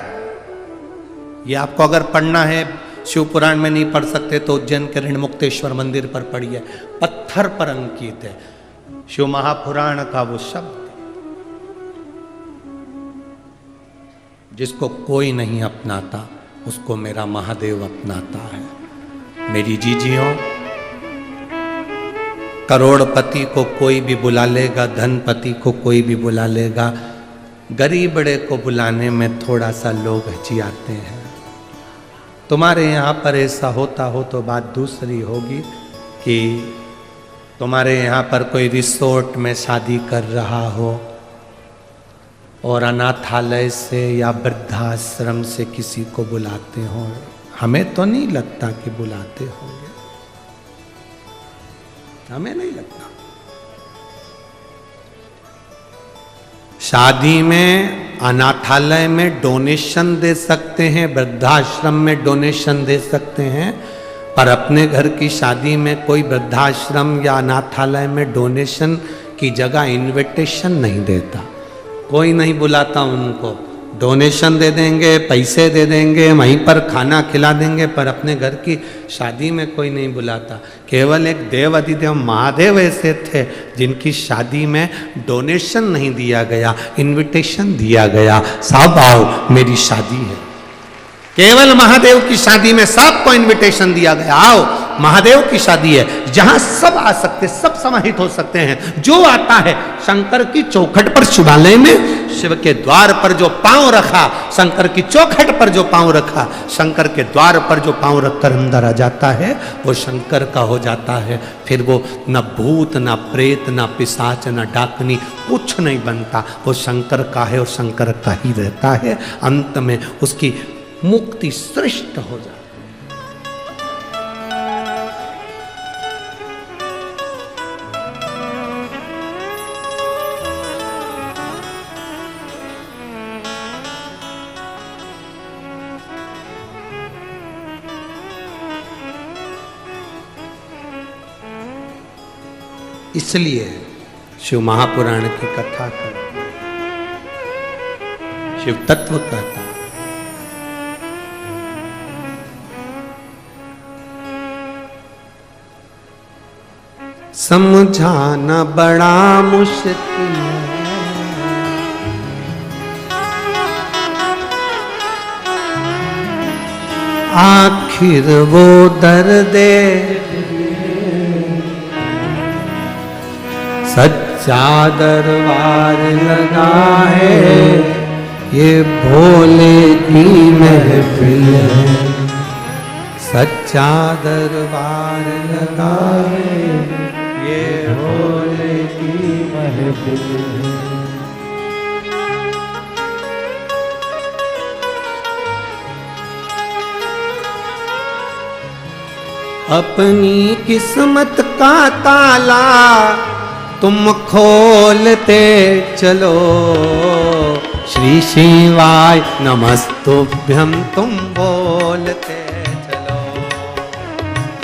[SPEAKER 1] ये आपको अगर पढ़ना है, शिव पुराण में नहीं पढ़ सकते तो उज्जैन के ऋण मुक्तेश्वर मंदिर पर पढ़िए, पत्थर पर अंकित है शिव महापुराण का वो शब्द। जिसको कोई नहीं अपनाता उसको मेरा महादेव अपनाता है। मेरी जीजियों, करोड़पति को कोई भी बुला लेगा, धनपति को कोई भी बुला लेगा, गरीब बड़े को बुलाने में थोड़ा सा लोग हिचकिचाते हैं। तुम्हारे यहाँ पर ऐसा होता हो तो बात दूसरी होगी कि तुम्हारे यहाँ पर कोई रिसोर्ट में शादी कर रहा हो और अनाथालय से या वृद्धाश्रम से किसी को बुलाते हो। हमें तो नहीं लगता कि बुलाते होंगे। हमें नहीं लगता। शादी में, अनाथालय में डोनेशन दे सकते हैं, वृद्धाश्रम में डोनेशन दे सकते हैं, पर अपने घर की शादी में कोई वृद्धाश्रम या अनाथालय में डोनेशन की जगह इनविटेशन नहीं देता। कोई नहीं बुलाता उनको। डोनेशन दे देंगे, पैसे दे देंगे, वहीं पर खाना खिला देंगे, पर अपने घर की शादी में कोई नहीं बुलाता। केवल एक देव अधिदेव महादेव ऐसे थे जिनकी शादी में डोनेशन नहीं दिया गया, इनविटेशन दिया गया। सब आओ मेरी शादी है। केवल महादेव की शादी में सबको इनविटेशन दिया गया, आओ महादेव की शादी है, जहां सब आ सकते, सब समाहित हो सकते हैं। जो आता है शंकर की चौखट पर, शिवालय में शिव के द्वार पर जो पांव रखा, शंकर की चौखट पर जो पांव रखा, शंकर के द्वार पर जो पांव रखकर अंदर आ जाता है, वो शंकर का हो जाता है। फिर वो न भूत, न प्रेत, न पिशाच, न डाकनी, कुछ नहीं बनता। वो शंकर का है और शंकर का ही रहता है। अंत में उसकी मुक्ति श्रेष्ठ हो जाती है। इसलिए शिव महापुराण की कथा करते, शिव तत्व कहता है। समझाना बड़ा मुश्किल है, आखिर वो दर्दे सच्चा दरबार लगा है, ये भोले की महफिल है। सच्चा दरबार लगा है, ये भोले की महफिल है। अपनी किस्मत का ताला तुम खोलते चलो, श्री शिवाय नमस्तुभ्यं तुम बोलते चलो।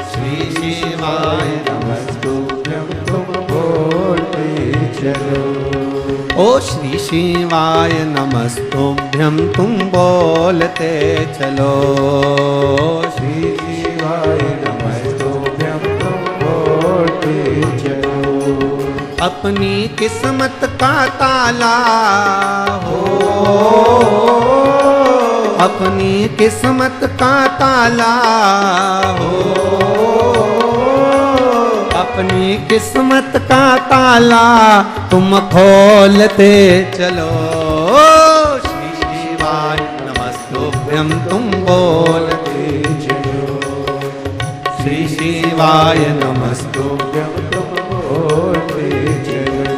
[SPEAKER 1] श्री शिवाय नमस्तुभ्यं तुम बोलते चलो। ओ श्री शिवाय नमस्तुभ्यं तुम बोलते चलो। श्री शिवाय नमस्तुभ्यं तुम बोलते चलो। अपनी किस्मत का ताला हो, अपनी किस्मत का ताला हो, अपनी किस्मत का ताला तुम खोलते चलो। श्री शिवाय नमस्तुभ्यं तुम बोलते चलो। श्री शिवाय नमस्तुभ्यं तुम बोलते चलो।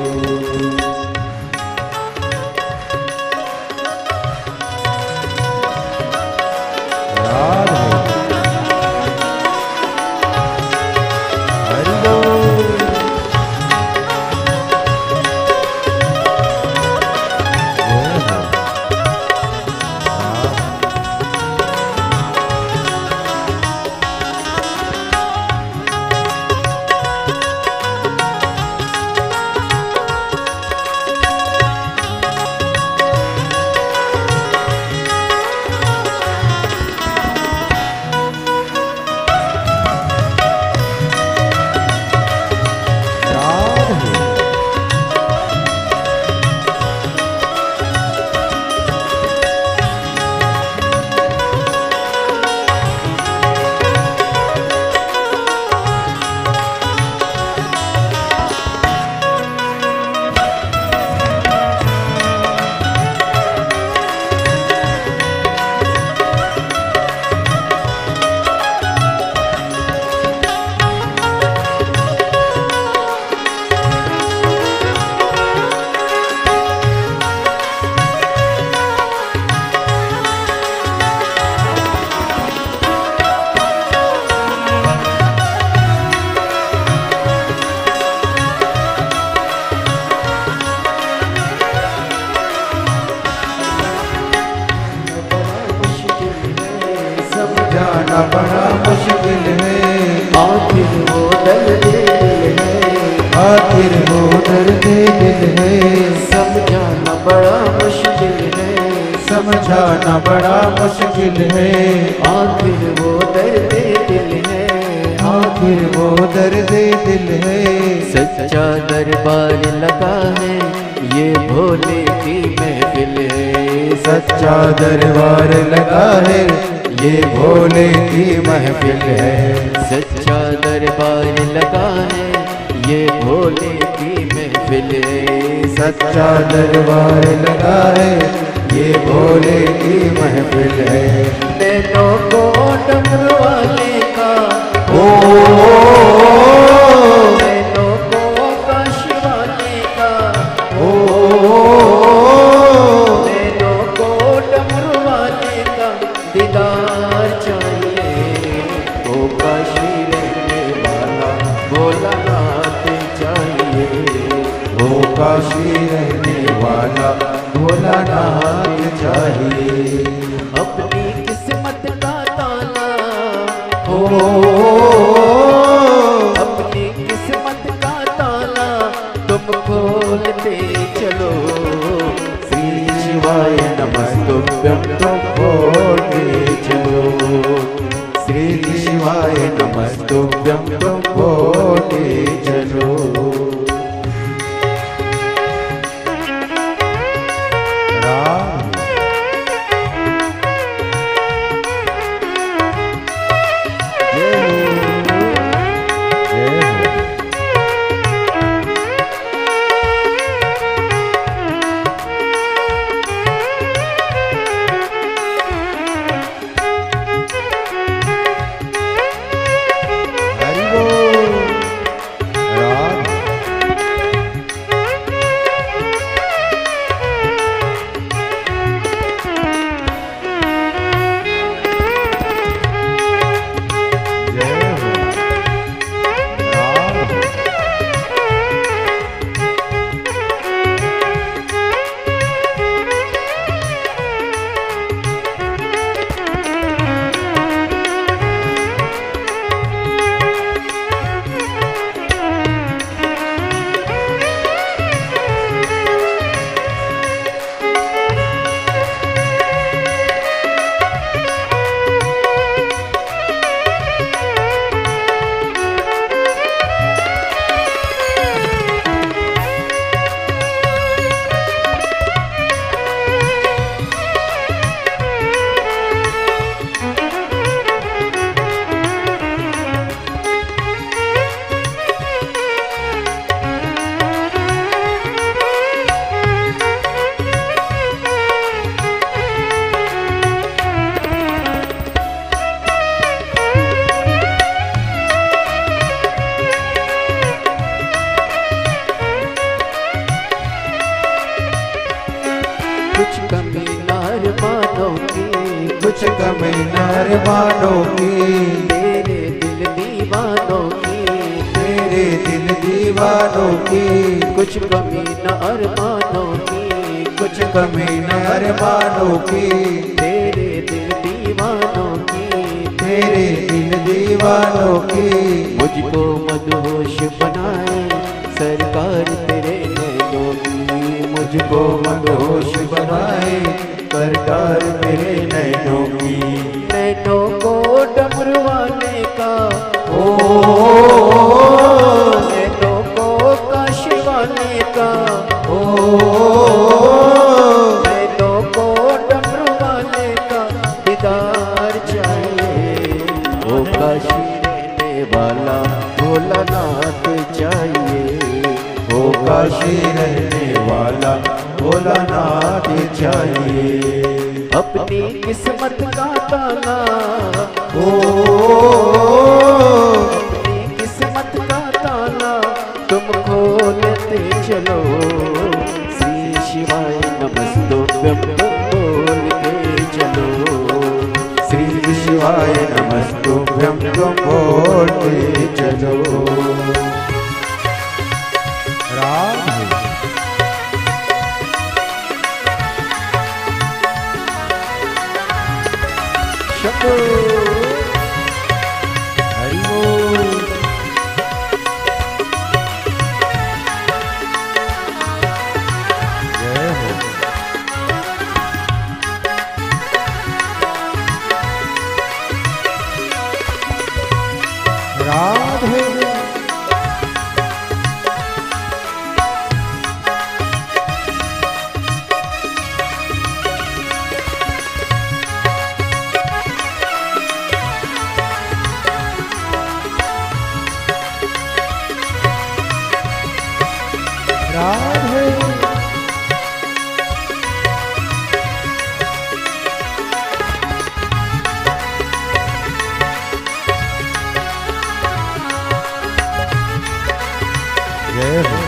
[SPEAKER 2] मुश्किल है,
[SPEAKER 3] आखिर वो दर्द दिल है,
[SPEAKER 2] आखिर वो दर्द दिल है,
[SPEAKER 3] समझाना बड़ा मुश्किल है,
[SPEAKER 2] समझाना बड़ा मुश्किल है,
[SPEAKER 3] आखिर वो दर्द दिल है,
[SPEAKER 2] आखिर वो दर्द दिल है।
[SPEAKER 3] सच्चा दरबार लगा है, ये भोले की महफिल है,
[SPEAKER 2] सच्चा दरबार लगा है, ये भोले की महफिल है,
[SPEAKER 3] सच्चा दरबार लगा है, ये भोले की महफिल है,
[SPEAKER 2] सच्चा दरबार लगा है, ये भोले की महफिल है।
[SPEAKER 3] नैनों को डमरू वाले का,
[SPEAKER 2] ओ
[SPEAKER 3] नैनों को काशी वाले का,
[SPEAKER 2] ओ
[SPEAKER 3] नैनों को डमरू वाले का दीदार चाहिए, ओ काशी रहने वाला भोलानाथ चाहिए,
[SPEAKER 2] ओ काशी रहने वाला भोलानाथ चाहिए।
[SPEAKER 3] अपनी किस्मत का ताला,
[SPEAKER 2] ओ
[SPEAKER 3] अपनी किस्मत का ताला तुम खोलते चलो,
[SPEAKER 2] श्री शिवाय नमस्तुभ्यं तुम बोलते चलो, श्री शिवाय नमस्तुभ्यं तुम बोलते चलो। राम जय हो, जय हो। हरि बोल। राम जय हो, राम
[SPEAKER 3] कुछ कमी नार मानो की,
[SPEAKER 2] कुछ कमी नार मानों की,
[SPEAKER 3] मेरे दिल दीवानों की,
[SPEAKER 2] मेरे दिल दीवानों की,
[SPEAKER 3] कुछ कमी नार मानो की,
[SPEAKER 2] कुछ कमी नार मानों की,
[SPEAKER 3] मेरे दिल दीवानों की,
[SPEAKER 2] मेरे दिल दीवानों की।
[SPEAKER 3] मुझको मदहोश बनाए सरकार तेरे नैनों की,
[SPEAKER 2] मुझको मदहोश बनाए सरकार मेरे नैनों की।
[SPEAKER 3] नैनों को डमरू वाले का,
[SPEAKER 2] ओ
[SPEAKER 3] नैनों को काशी वाले का,
[SPEAKER 2] ओ
[SPEAKER 3] नैनों को डमरू वाले का दीदार चाहिए, ओ काशी रहने वाला भोलानाथ चाहिए,
[SPEAKER 2] ओ काशी रहने वाला भोलानाथ चाहिए।
[SPEAKER 3] अपनी किस्मत का ताला,
[SPEAKER 2] ओ
[SPEAKER 3] अपनी किस्मत का ताला तुम खोलते चलो, श्री शिवाय नमस्तुभ्यं तुम बोलते चलो,
[SPEAKER 2] श्री शिवाय नमस्तुभ्यं तुम बोलते चलो। राम
[SPEAKER 3] शंभो
[SPEAKER 2] राधे। जय हो।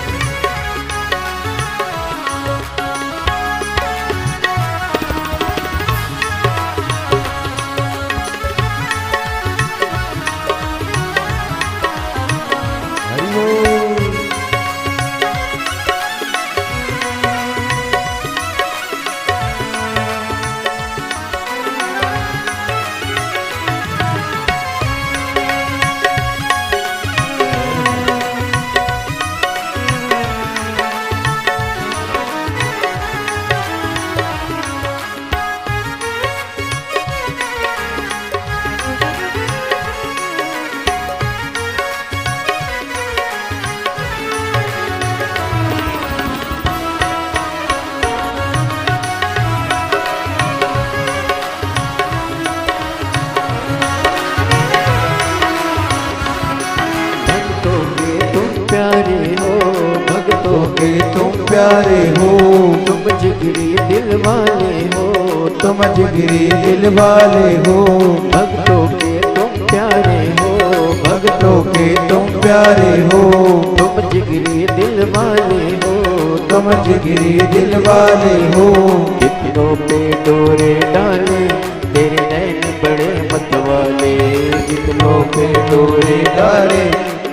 [SPEAKER 2] तुम प्यारे हो,
[SPEAKER 3] तुम जिगरी दिल वाले हो,
[SPEAKER 2] तुम जिगरी दिल वाले हो,
[SPEAKER 3] भक्तों के तुम प्यारे हो,
[SPEAKER 2] भक्तों के तुम प्यारे हो,
[SPEAKER 3] तुम जिगरी दिल वाले हो,
[SPEAKER 2] तुम जिगरी दिल वाले हो।
[SPEAKER 3] कितनों पे डोरे डाले तेरे नैन बड़े मतवाले, कितनों पे डोरे डाले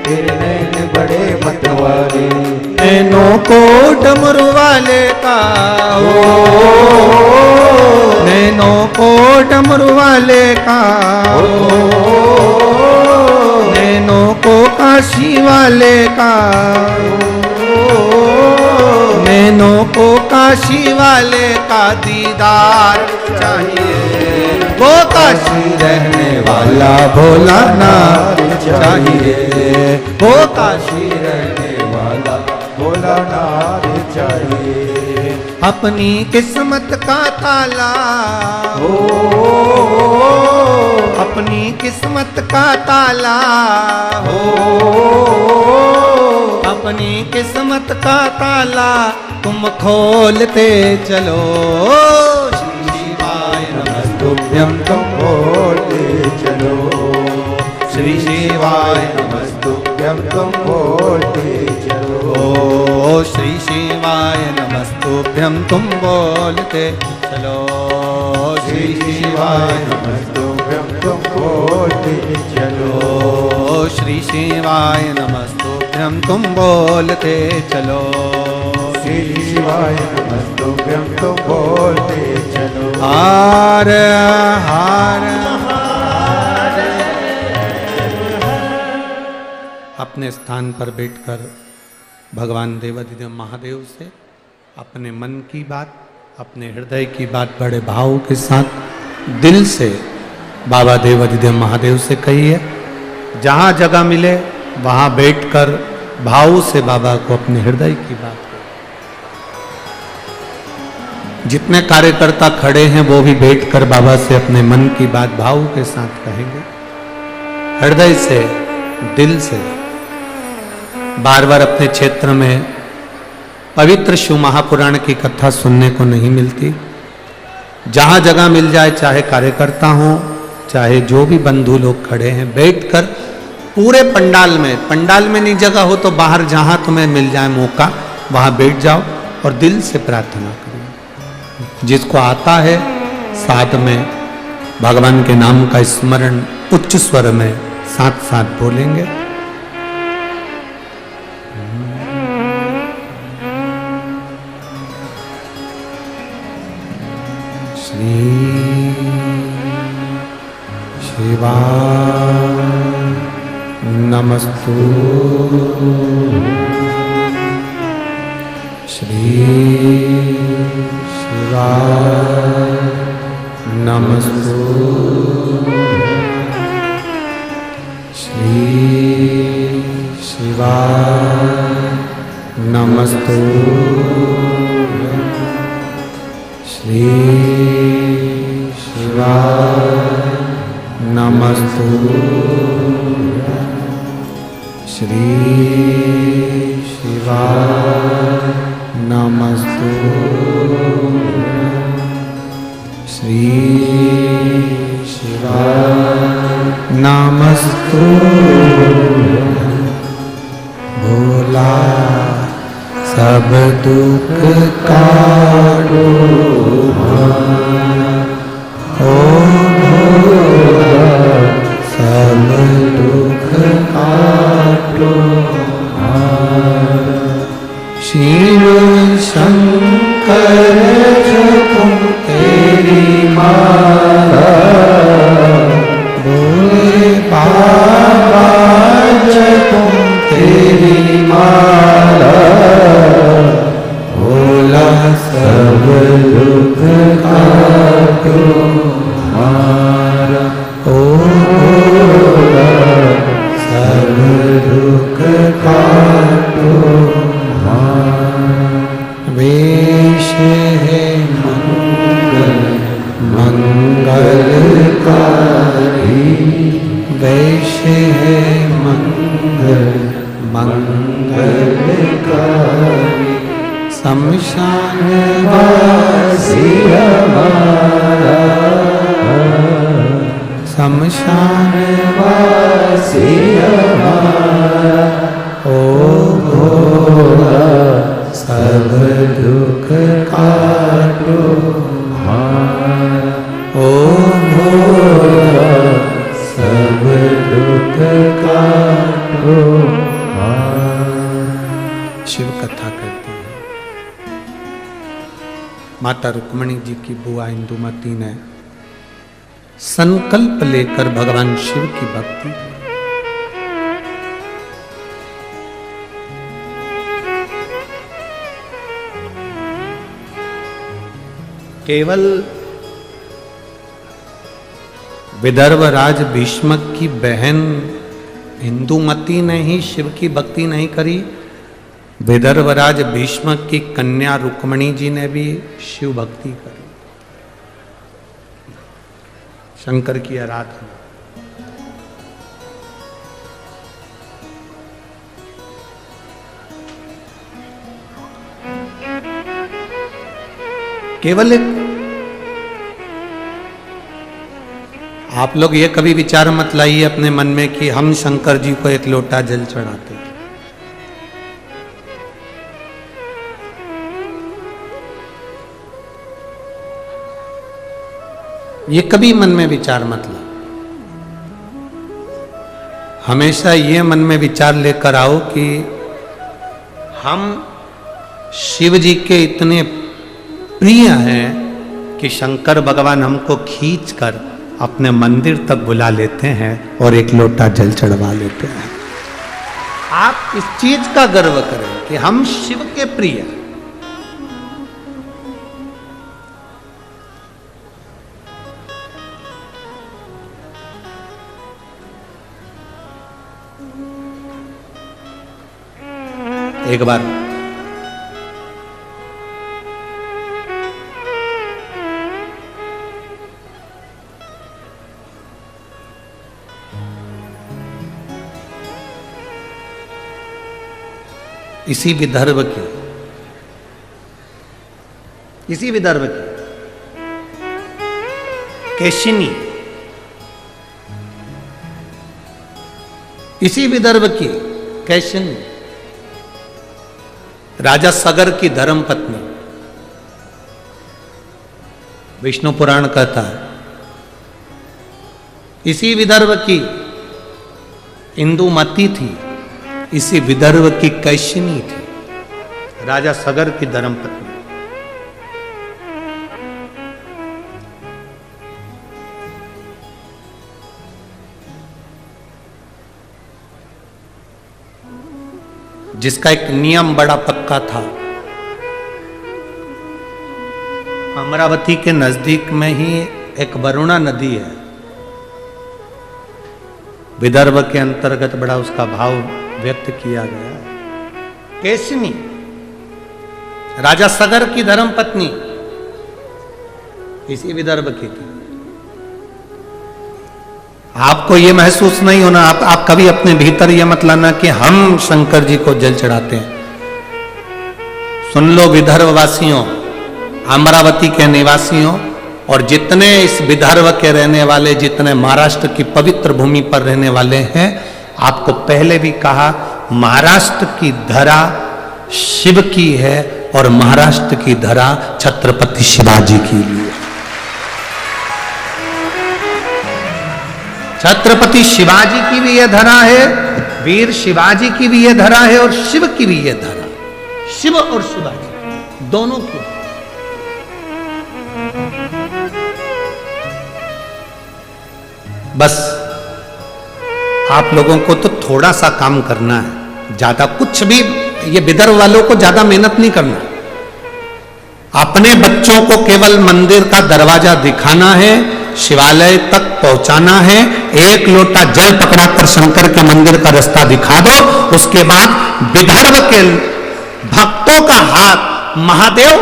[SPEAKER 2] तेरे नैन बड़े मतवाले।
[SPEAKER 1] नैनों को डमरू वाले का हो, नैनों को डमरू वाले का हो, नैनों को काशी वाले का हो, नैनों को काशी वाले का दीदार चाहिए, वो काशी रहने वाला भोलानाथ चाहिए, वो काशी रहने वाला
[SPEAKER 2] भोलानाथ चाहिए।
[SPEAKER 1] अपनी किस्मत का ताला
[SPEAKER 2] हो,
[SPEAKER 1] अपनी किस्मत का ताला हो, अपनी किस्मत का ताला तुम खोलते चलो। श्री शिवाय नमस्तुभ्यं
[SPEAKER 2] तुम बोलते चलो,
[SPEAKER 1] श्री शिवाय
[SPEAKER 2] नमस्तुभ्यं तुम बोलते चलो।
[SPEAKER 1] ओ श्री शिवाय नमस्तुभ्यं तुम बोलते चलो, श्री शिवाय
[SPEAKER 2] नमस्तुभ्यं तुम बोलते चलो,
[SPEAKER 1] ओ श्री शिवाय नमस्तुभ्यं तुम बोलते चलो,
[SPEAKER 2] श्री शिवाय नमस्तुभ्यं तुम बोलते चलो।
[SPEAKER 1] हार हार अपने स्थान पर बैठकर भगवान देवाधिदेव महादेव से अपने मन की बात, अपने हृदय की बात बड़े भाव के साथ दिल से बाबा देवाधिदेव महादेव से कहिए। जहाँ जगह मिले वहाँ बैठकर भाव से बाबा को अपने हृदय की बात करें। जितने कार्यकर्ता खड़े हैं वो भी बैठकर बाबा से अपने मन की बात भाव के साथ कहेंगे, हृदय से, दिल से। बार बार अपने क्षेत्र में पवित्र शिव महापुराण की कथा सुनने को नहीं मिलती। जहाँ जगह मिल जाए, चाहे कार्यकर्ता हो, चाहे जो भी बंधु लोग खड़े हैं, बैठकर पूरे पंडाल में नहीं जगह हो तो बाहर जहाँ तुम्हें मिल जाए मौका वहाँ बैठ जाओ और दिल से प्रार्थना करो। जिसको आता है साथ में भगवान के नाम का स्मरण उच्च स्वर में साथ साथ बोलेंगे। श्री शिवाय नमस्तु, श्री शिवाय नमस्तु, श्री शिवाय नमस्तु, श्री शिवाय नमस्तु, श्री शिवाय नमस्तु श्री शिवाय नमस्तु भोला सब दुख काटो ओ भोला सब दुख काटो शिव शंकर जपो तेरी माला भोले बाबा जपो तेरी माला भोला सब दुख काटो हमारा ओ भोला सब दुख काटो वेश है मंगल मंगलकारी वेश है मंगल मंगलकारी शमशान वासी हमारा शमशान वासी हमारा ओ भोला सब दुख काटो हमारा ओ भोला सब दुख काटो हमारा। शिव कथा करते हैं। माता रुक्मणी जी की बुआ इंदुमती ने संकल्प लेकर भगवान शिव की भक्ति की। केवल विदर्भराज भीष्मक की बहन इंदुमती ने ही शिव की भक्ति नहीं करी, विदर्भराज भीष्मक की कन्या रुक्मणी जी ने भी शिव भक्ति करी, शंकर की आराधना। केवल एक आप लोग ये कभी विचार मत लाइए अपने मन में कि हम शंकर जी को एक लोटा जल चढ़ाते हैं। ये कभी मन में विचार मत ला। हमेशा ये मन में विचार लेकर आओ कि हम शिव जी के इतने प्रिय हैं कि शंकर भगवान हमको खींचकर अपने मंदिर तक बुला लेते हैं और एक लोटा जल चढ़वा लेते हैं। आप इस चीज का गर्व करें कि हम शिव के प्रिय हैं। एक बार इसी विदर्भ की केशिनी, इसी विदर्भ की केशिनी राजा सगर की धर्म पत्नी, विष्णु पुराण कहता है इसी विदर्भ की इंदुमती थी, इसी विदर्भ की कैशिनी थी, राजा सगर की धर्मपत्नी। जिसका एक नियम बड़ा पक्का था। अमरावती के नजदीक में ही एक वरुणा नदी है, विदर्भ के अंतर्गत बड़ा उसका भाव व्यक्त किया गया है। केशिनी राजा सगर की धर्मपत्नी इसी विदर्भ की थी। आपको ये महसूस नहीं होना, आप कभी अपने भीतर ये मत लाना कि हम शंकर जी को जल चढ़ाते हैं। सुन लो विदर्भ वासियों, अमरावती के निवासियों, और जितने इस विदर्भ के रहने वाले, जितने महाराष्ट्र की पवित्र भूमि पर रहने वाले हैं, आपको पहले भी कहा, महाराष्ट्र की धरा शिव की है और महाराष्ट्र की धरा छत्रपति शिवाजी की लिए। छत्रपति शिवाजी की भी यह धरा है, वीर शिवाजी की भी यह धरा है, और शिव की भी यह धरा, शिव और शिवाजी दोनों की। बस आप लोगों को तो थोड़ा सा काम करना है, ज्यादा कुछ भी, ये विदर्भ वालों को ज्यादा मेहनत नहीं करना। अपने बच्चों को केवल मंदिर का दरवाजा दिखाना है, शिवालय तक पहुंचाना है, एक लोटा जल पकड़ाकर शंकर के मंदिर का रास्ता दिखा दो। उसके बाद विदर्भ के भक्तों का हाथ महादेव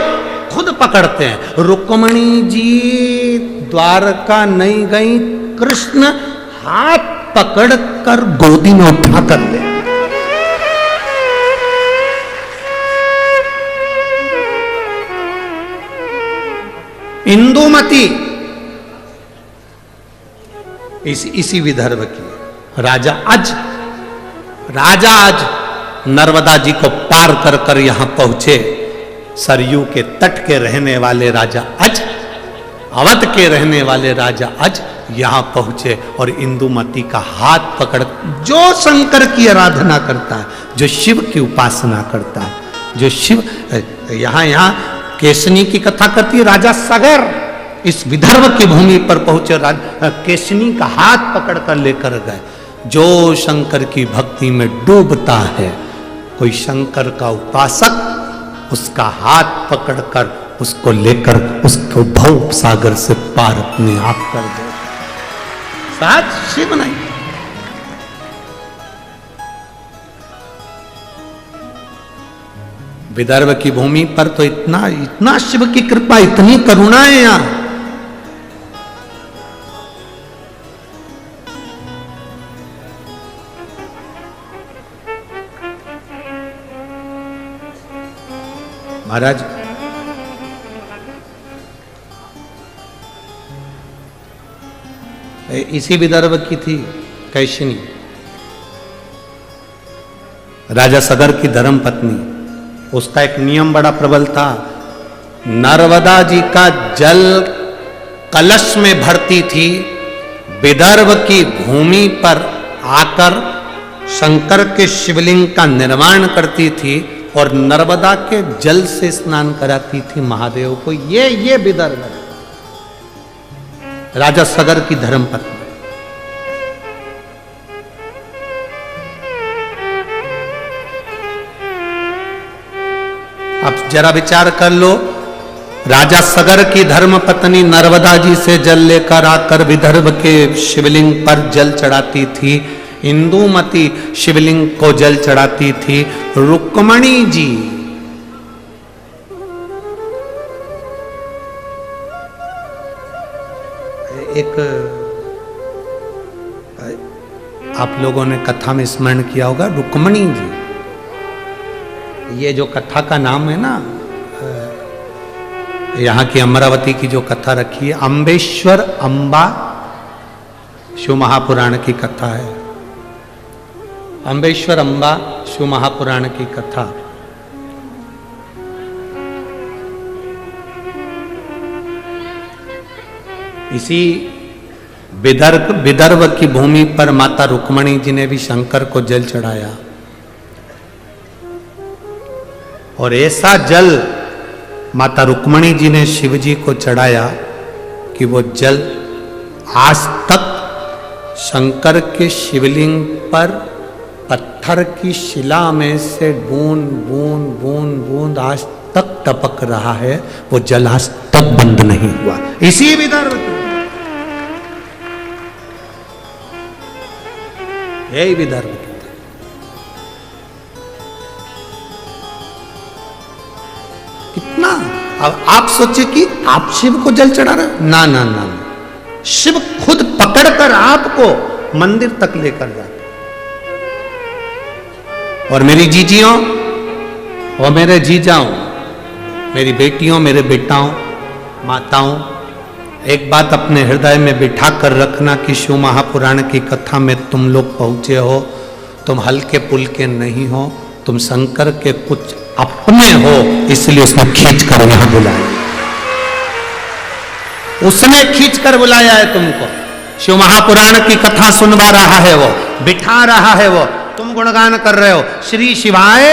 [SPEAKER 1] खुद पकड़ते हैं। रुक्मणी जी द्वारका नहीं गई, कृष्ण हाथ पकड़कर गोदी में उठा कर ले। इंदुमती इसी विदर्भ की राजा आज नर्मदा जी को पार कर कर यहां पहुंचे। सरयू के तट के रहने वाले राजा अज, अवध के रहने वाले राजा अज यहां पहुंचे और इंदुमती का हाथ पकड़, जो शंकर की आराधना करता है, जो शिव की उपासना करता है, जो शिव, यहां केशनी की कथा करती है, राजा सगर इस विदर्भ की भूमि पर पहुंचे, केशनी का हाथ पकड़कर लेकर गए। जो शंकर की भक्ति में डूबता है, कोई शंकर का उपासक, उसका हाथ पकड़कर उसको लेकर उसको भव सागर से पार अपने आप कर दे। साथ शिव नहीं, विदर्भ की भूमि पर तो इतना शिव की कृपा, इतनी करुणा है यहां। महाराज इसी विदर्भ की थी कैशिनी, राजा सगर की धर्म पत्नी। उसका एक नियम बड़ा प्रबल था, नर्मदा जी का जल कलश में भरती थी, विदर्भ की भूमि पर आकर शंकर के शिवलिंग का निर्माण करती थी और नर्मदा के जल से स्नान कराती थी महादेव को। ये विदर्भ है, राजा सगर की धर्मपत्नी। अब जरा विचार कर लो, राजा सगर की धर्मपत्नी नर्मदा जी से जल लेकर आकर विदर्भ के शिवलिंग पर जल चढ़ाती थी। इंदुमती शिवलिंग को जल चढ़ाती थी। रुक्मणी जी एक, आप लोगों ने कथा में स्मरण किया होगा, रुक्मणी जी, ये जो कथा का नाम है ना, यहाँ की अमरावती की जो कथा रखी है, अम्बेश्वर अम्बा शिव महापुराण की कथा है। अम्बेश्वर अम्बा शिव महापुराण की कथा। इसी विदर्भ की भूमि पर माता रुक्मणी जी ने भी शंकर को जल चढ़ाया और ऐसा जल माता रुक्मणी जी ने शिव जी को चढ़ाया कि वो जल आज तक शंकर के शिवलिंग पर पत्थर की शिला में से बूंद बूंद बूंद बूंद आज तक टपक रहा है। वो जल आज तक बंद नहीं हुआ। इसी विदर्भ यही विदर्भ कितना। अब आप सोचिए कि आप शिव को जल चढ़ा रहे, ना ना ना, शिव खुद पकड़कर आपको मंदिर तक लेकर जाते। और मेरी जीजियों और मेरे जीजाओं, मेरी बेटियों, मेरे बेटाओं, माताओं, एक बात अपने हृदय में बिठा कर रखना कि शिव महापुराण की कथा में तुम लोग पहुंचे हो, तुम हल्के पुल्के नहीं हो, तुम शंकर के कुछ अपने हो, इसलिए उसने खींच कर यहां बुलाया। उसने खींच कर बुलाया है तुमको। शिव महापुराण की कथा सुनवा रहा है वो, बिठा रहा है वो, तुम गुणगान कर रहे हो, श्री शिवाय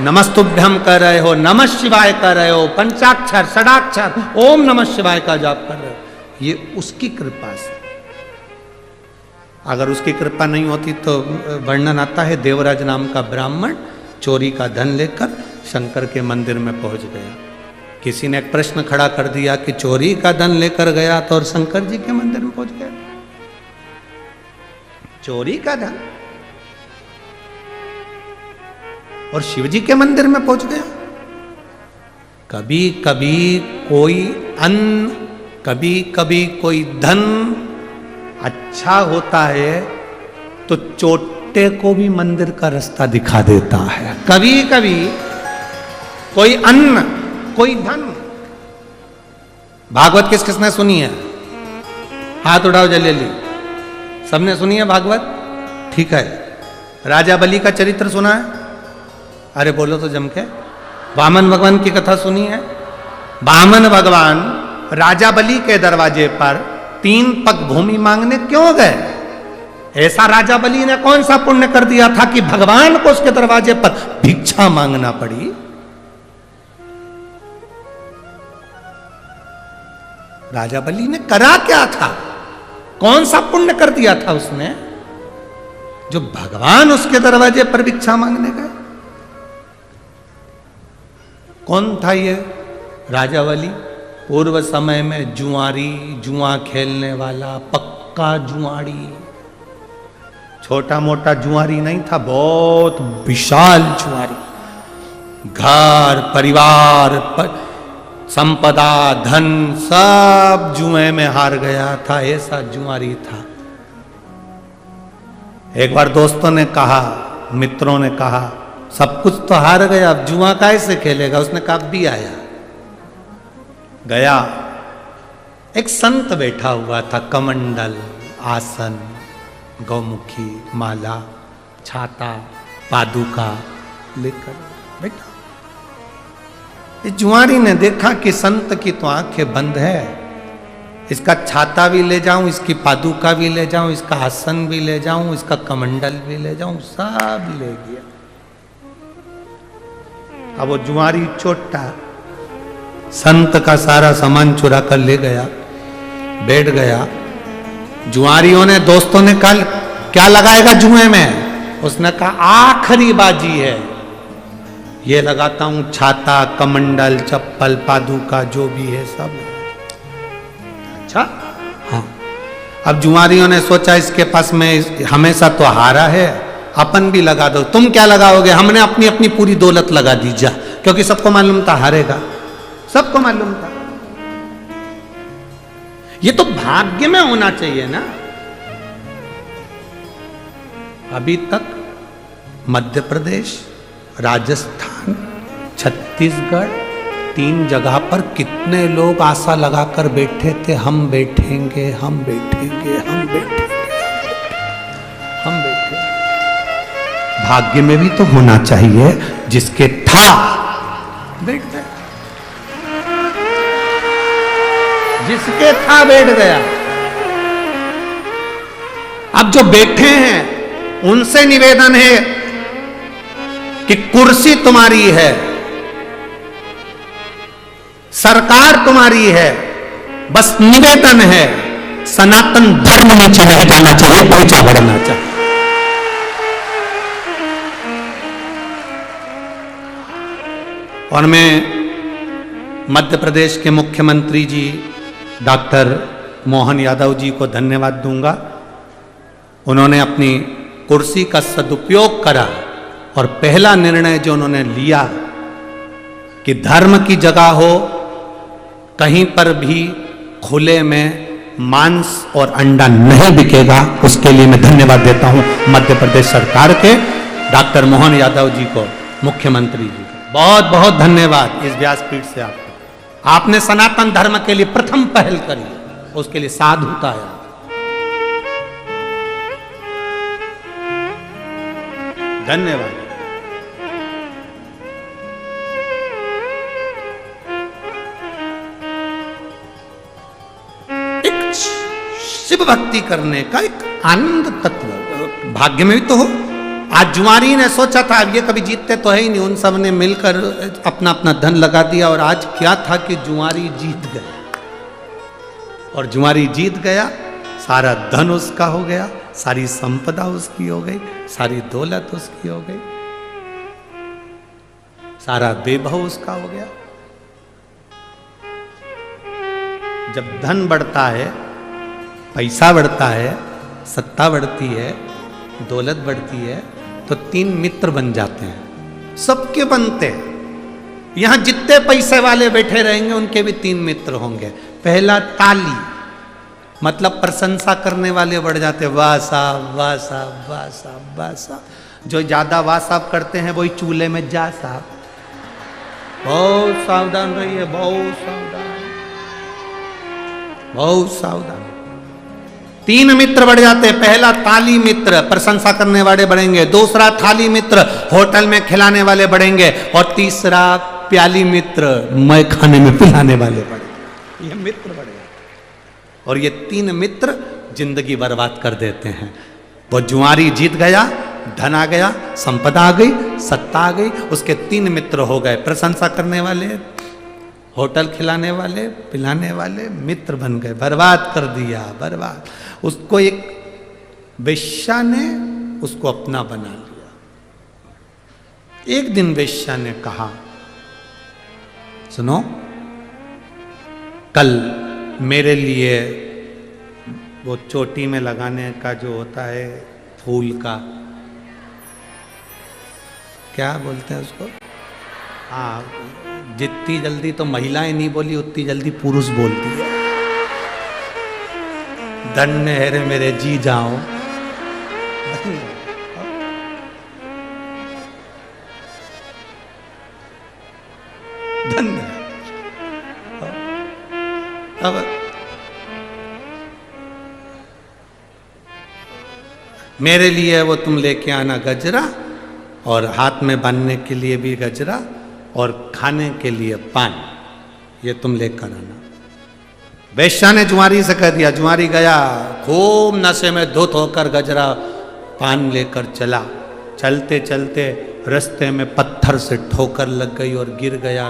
[SPEAKER 1] नमस्तुभ्यम कर रहे हो, नमः शिवाय कर रहे हो, पंचाक्षर षडाक्षर ओम नमः शिवाय का जाप कर रहे हो। ये उसकी कृपा से। अगर उसकी कृपा नहीं होती तो वर्णन आता है, देवराज नाम का ब्राह्मण चोरी का धन लेकर शंकर के मंदिर में पहुंच गया। किसी ने एक प्रश्न खड़ा कर दिया कि चोरी का धन लेकर गया तो और शंकर जी के मंदिर में पहुंच गया, चोरी का धन और शिव जी के मंदिर में पहुंच गया। कभी कभी कोई अन्न, कभी कभी कोई धन अच्छा होता है तो चोटे को भी मंदिर का रास्ता दिखा देता है। कभी कभी कोई अन्न, कोई धन। भागवत किस किसने सुनी है? हाथ उठाओ जल्दी। सबने सुनी है भागवत? ठीक है। राजा बलि का चरित्र सुना है? अरे बोलो तो जम के। वामन भगवान की कथा सुनी है? वामन भगवान राजा बलि के दरवाजे पर 3 पग भूमि मांगने क्यों गए? ऐसा राजा बलि ने कौन सा पुण्य कर दिया था कि भगवान को उसके दरवाजे पर भिक्षा मांगना पड़ी? राजा बलि ने करा क्या था? कौन सा पुण्य कर दिया था उसने जो भगवान उसके दरवाजे पर भिक्षा मांगने गए? कौन था ये राजा बलि? पूर्व समय में जुआरी, जुआ खेलने वाला पक्का जुआरी। छोटा मोटा जुआरी नहीं था, बहुत विशाल जुआरी। घर परिवार संपदा धन सब जुए में हार गया था, ऐसा जुआरी था। एक बार दोस्तों ने कहा, मित्रों ने कहा, सब कुछ तो हार गया, अब जुआ कैसे खेलेगा? उसने कहा भी आया। गया, एक संत बैठा हुआ था, कमंडल, आसन, गौमुखी, माला, छाता, पादुका लेकर बैठा। इस जुआरी ने देखा कि संत की तो आंखें बंद है, इसका छाता भी ले जाऊं, इसकी पादुका भी ले जाऊं, इसका आसन भी ले जाऊं, इसका कमंडल भी ले जाऊं, सब ले गया। अब वो जुआरी चोटा संत का सारा सामान चुरा कर ले गया, बैठ गया। जुआरियों ने, दोस्तों ने कहा क्या लगाएगा जुए में? उसने कहा आखिरी बाजी है, ये लगाता हूं, छाता, कमंडल, चप्पल, पादुका जो भी है सब। अच्छा, हाँ। अब जुआरियों ने सोचा इसके पास में हमेशा तो हारा है, अपन भी लगा दो। तुम क्या लगाओगे? हमने अपनी अपनी पूरी दौलत लगा दी जा, क्योंकि सबको मालूम था हारेगा, सबको मालूम था। ये तो भाग्य में होना चाहिए ना। अभी तक मध्य प्रदेश, राजस्थान, छत्तीसगढ़, 3 जगह पर कितने लोग आशा लगाकर बैठे थे, हम बैठेंगे, हम बैठेंगे, हम बैठेंगे, हम बैठेंगे। भाग्य में भी तो होना चाहिए, जिसके था बैठ गया, जिसके था बैठ गया। अब जो बैठे हैं उनसे निवेदन है कि कुर्सी तुम्हारी है, सरकार तुम्हारी है, बस निवेदन है सनातन धर्म में चले जाना चाहिए, पहुंचा बढ़ना चाहिए। और मैं मध्य प्रदेश के मुख्यमंत्री जी डॉक्टर मोहन यादव जी को धन्यवाद दूंगा। उन्होंने अपनी कुर्सी का सदुपयोग करा और पहला निर्णय जो उन्होंने लिया कि धर्म की जगह हो, कहीं पर भी खुले में मांस और अंडा नहीं बिकेगा, उसके लिए मैं धन्यवाद देता हूं मध्य प्रदेश सरकार के डॉक्टर मोहन यादव जी को, मुख्यमंत्री जी को बहुत बहुत धन्यवाद इस व्यासपीठ से आपको। आपने सनातन धर्म के लिए प्रथम पहल करी, उसके लिए साधुता है। धन्यवाद। एक शिव भक्ति करने का एक आनंद तत्व भाग्य में भी तो हो। आज जुआरी ने सोचा था अब ये कभी जीतते तो है ही नहीं, उन सब ने मिलकर अपना अपना धन लगा दिया और आज क्या था कि जुआरी जीत गया। और जुआरी जीत गया, सारा धन उसका हो गया, सारी संपदा उसकी हो गई, सारी दौलत उसकी हो गई, सारा वैभव उसका हो गया। जब धन बढ़ता है, पैसा बढ़ता है, सत्ता बढ़ती है, दौलत बढ़ती है, तो 3 मित्र बन जाते हैं। सबके बनते हैं। यहां जितने पैसे वाले बैठे रहेंगे उनके भी 3 मित्र होंगे। पहला ताली, मतलब प्रशंसा करने वाले बढ़ जाते हैं, वाह साहब वाह साहब वाह साहब वाह साहब। जो ज्यादा वाह साहब करते हैं वही चूल्हे में जा साहब। बहुत सावधान रहिए, बहुत सावधान, बहुत सावधान। 3 मित्र बढ़ जाते हैं। पहला ताली मित्र, प्रशंसा करने वाले बढ़ेंगे। दूसरा थाली मित्र, होटल में खिलाने वाले बढ़ेंगे। और तीसरा प्याली मित्र, मैं खाने में पिलाने वाले बढ़ेंगे। ये मित्र बढ़ेंगे और ये 3 मित्र जिंदगी बर्बाद कर देते हैं। वो जुआरी जीत गया, धन आ गया, संपदा आ गई, सत्ता आ गई, उसके 3 मित्र हो गए। प्रशंसा करने वाले, होटल खिलाने वाले, पिलाने वाले मित्र बन गए, बर्बाद कर दिया, बर्बाद। उसको एक वेश्या ने उसको अपना बना लिया। एक दिन वेश्या ने कहा, सुनो, कल मेरे लिए वो चोटी में लगाने का जो होता है फूल का, क्या बोलते हैं उसको, हाँ, जितनी जल्दी तो महिलाएं नहीं बोली उतनी जल्दी पुरुष बोलती है। धन्य है रे मेरे जी जाओ। धन्य। अब मेरे लिए वो तुम लेके आना गजरा, और हाथ में बांधने के लिए भी गजरा, और खाने के लिए पान, ये तुम लेकर आना। वेश्या ने जुआरी से कह दिया। जुआरी गया, खूब नशे में धुत होकर गजरा पान लेकर चला। चलते चलते रास्ते में पत्थर से ठोकर लग गई और गिर गया।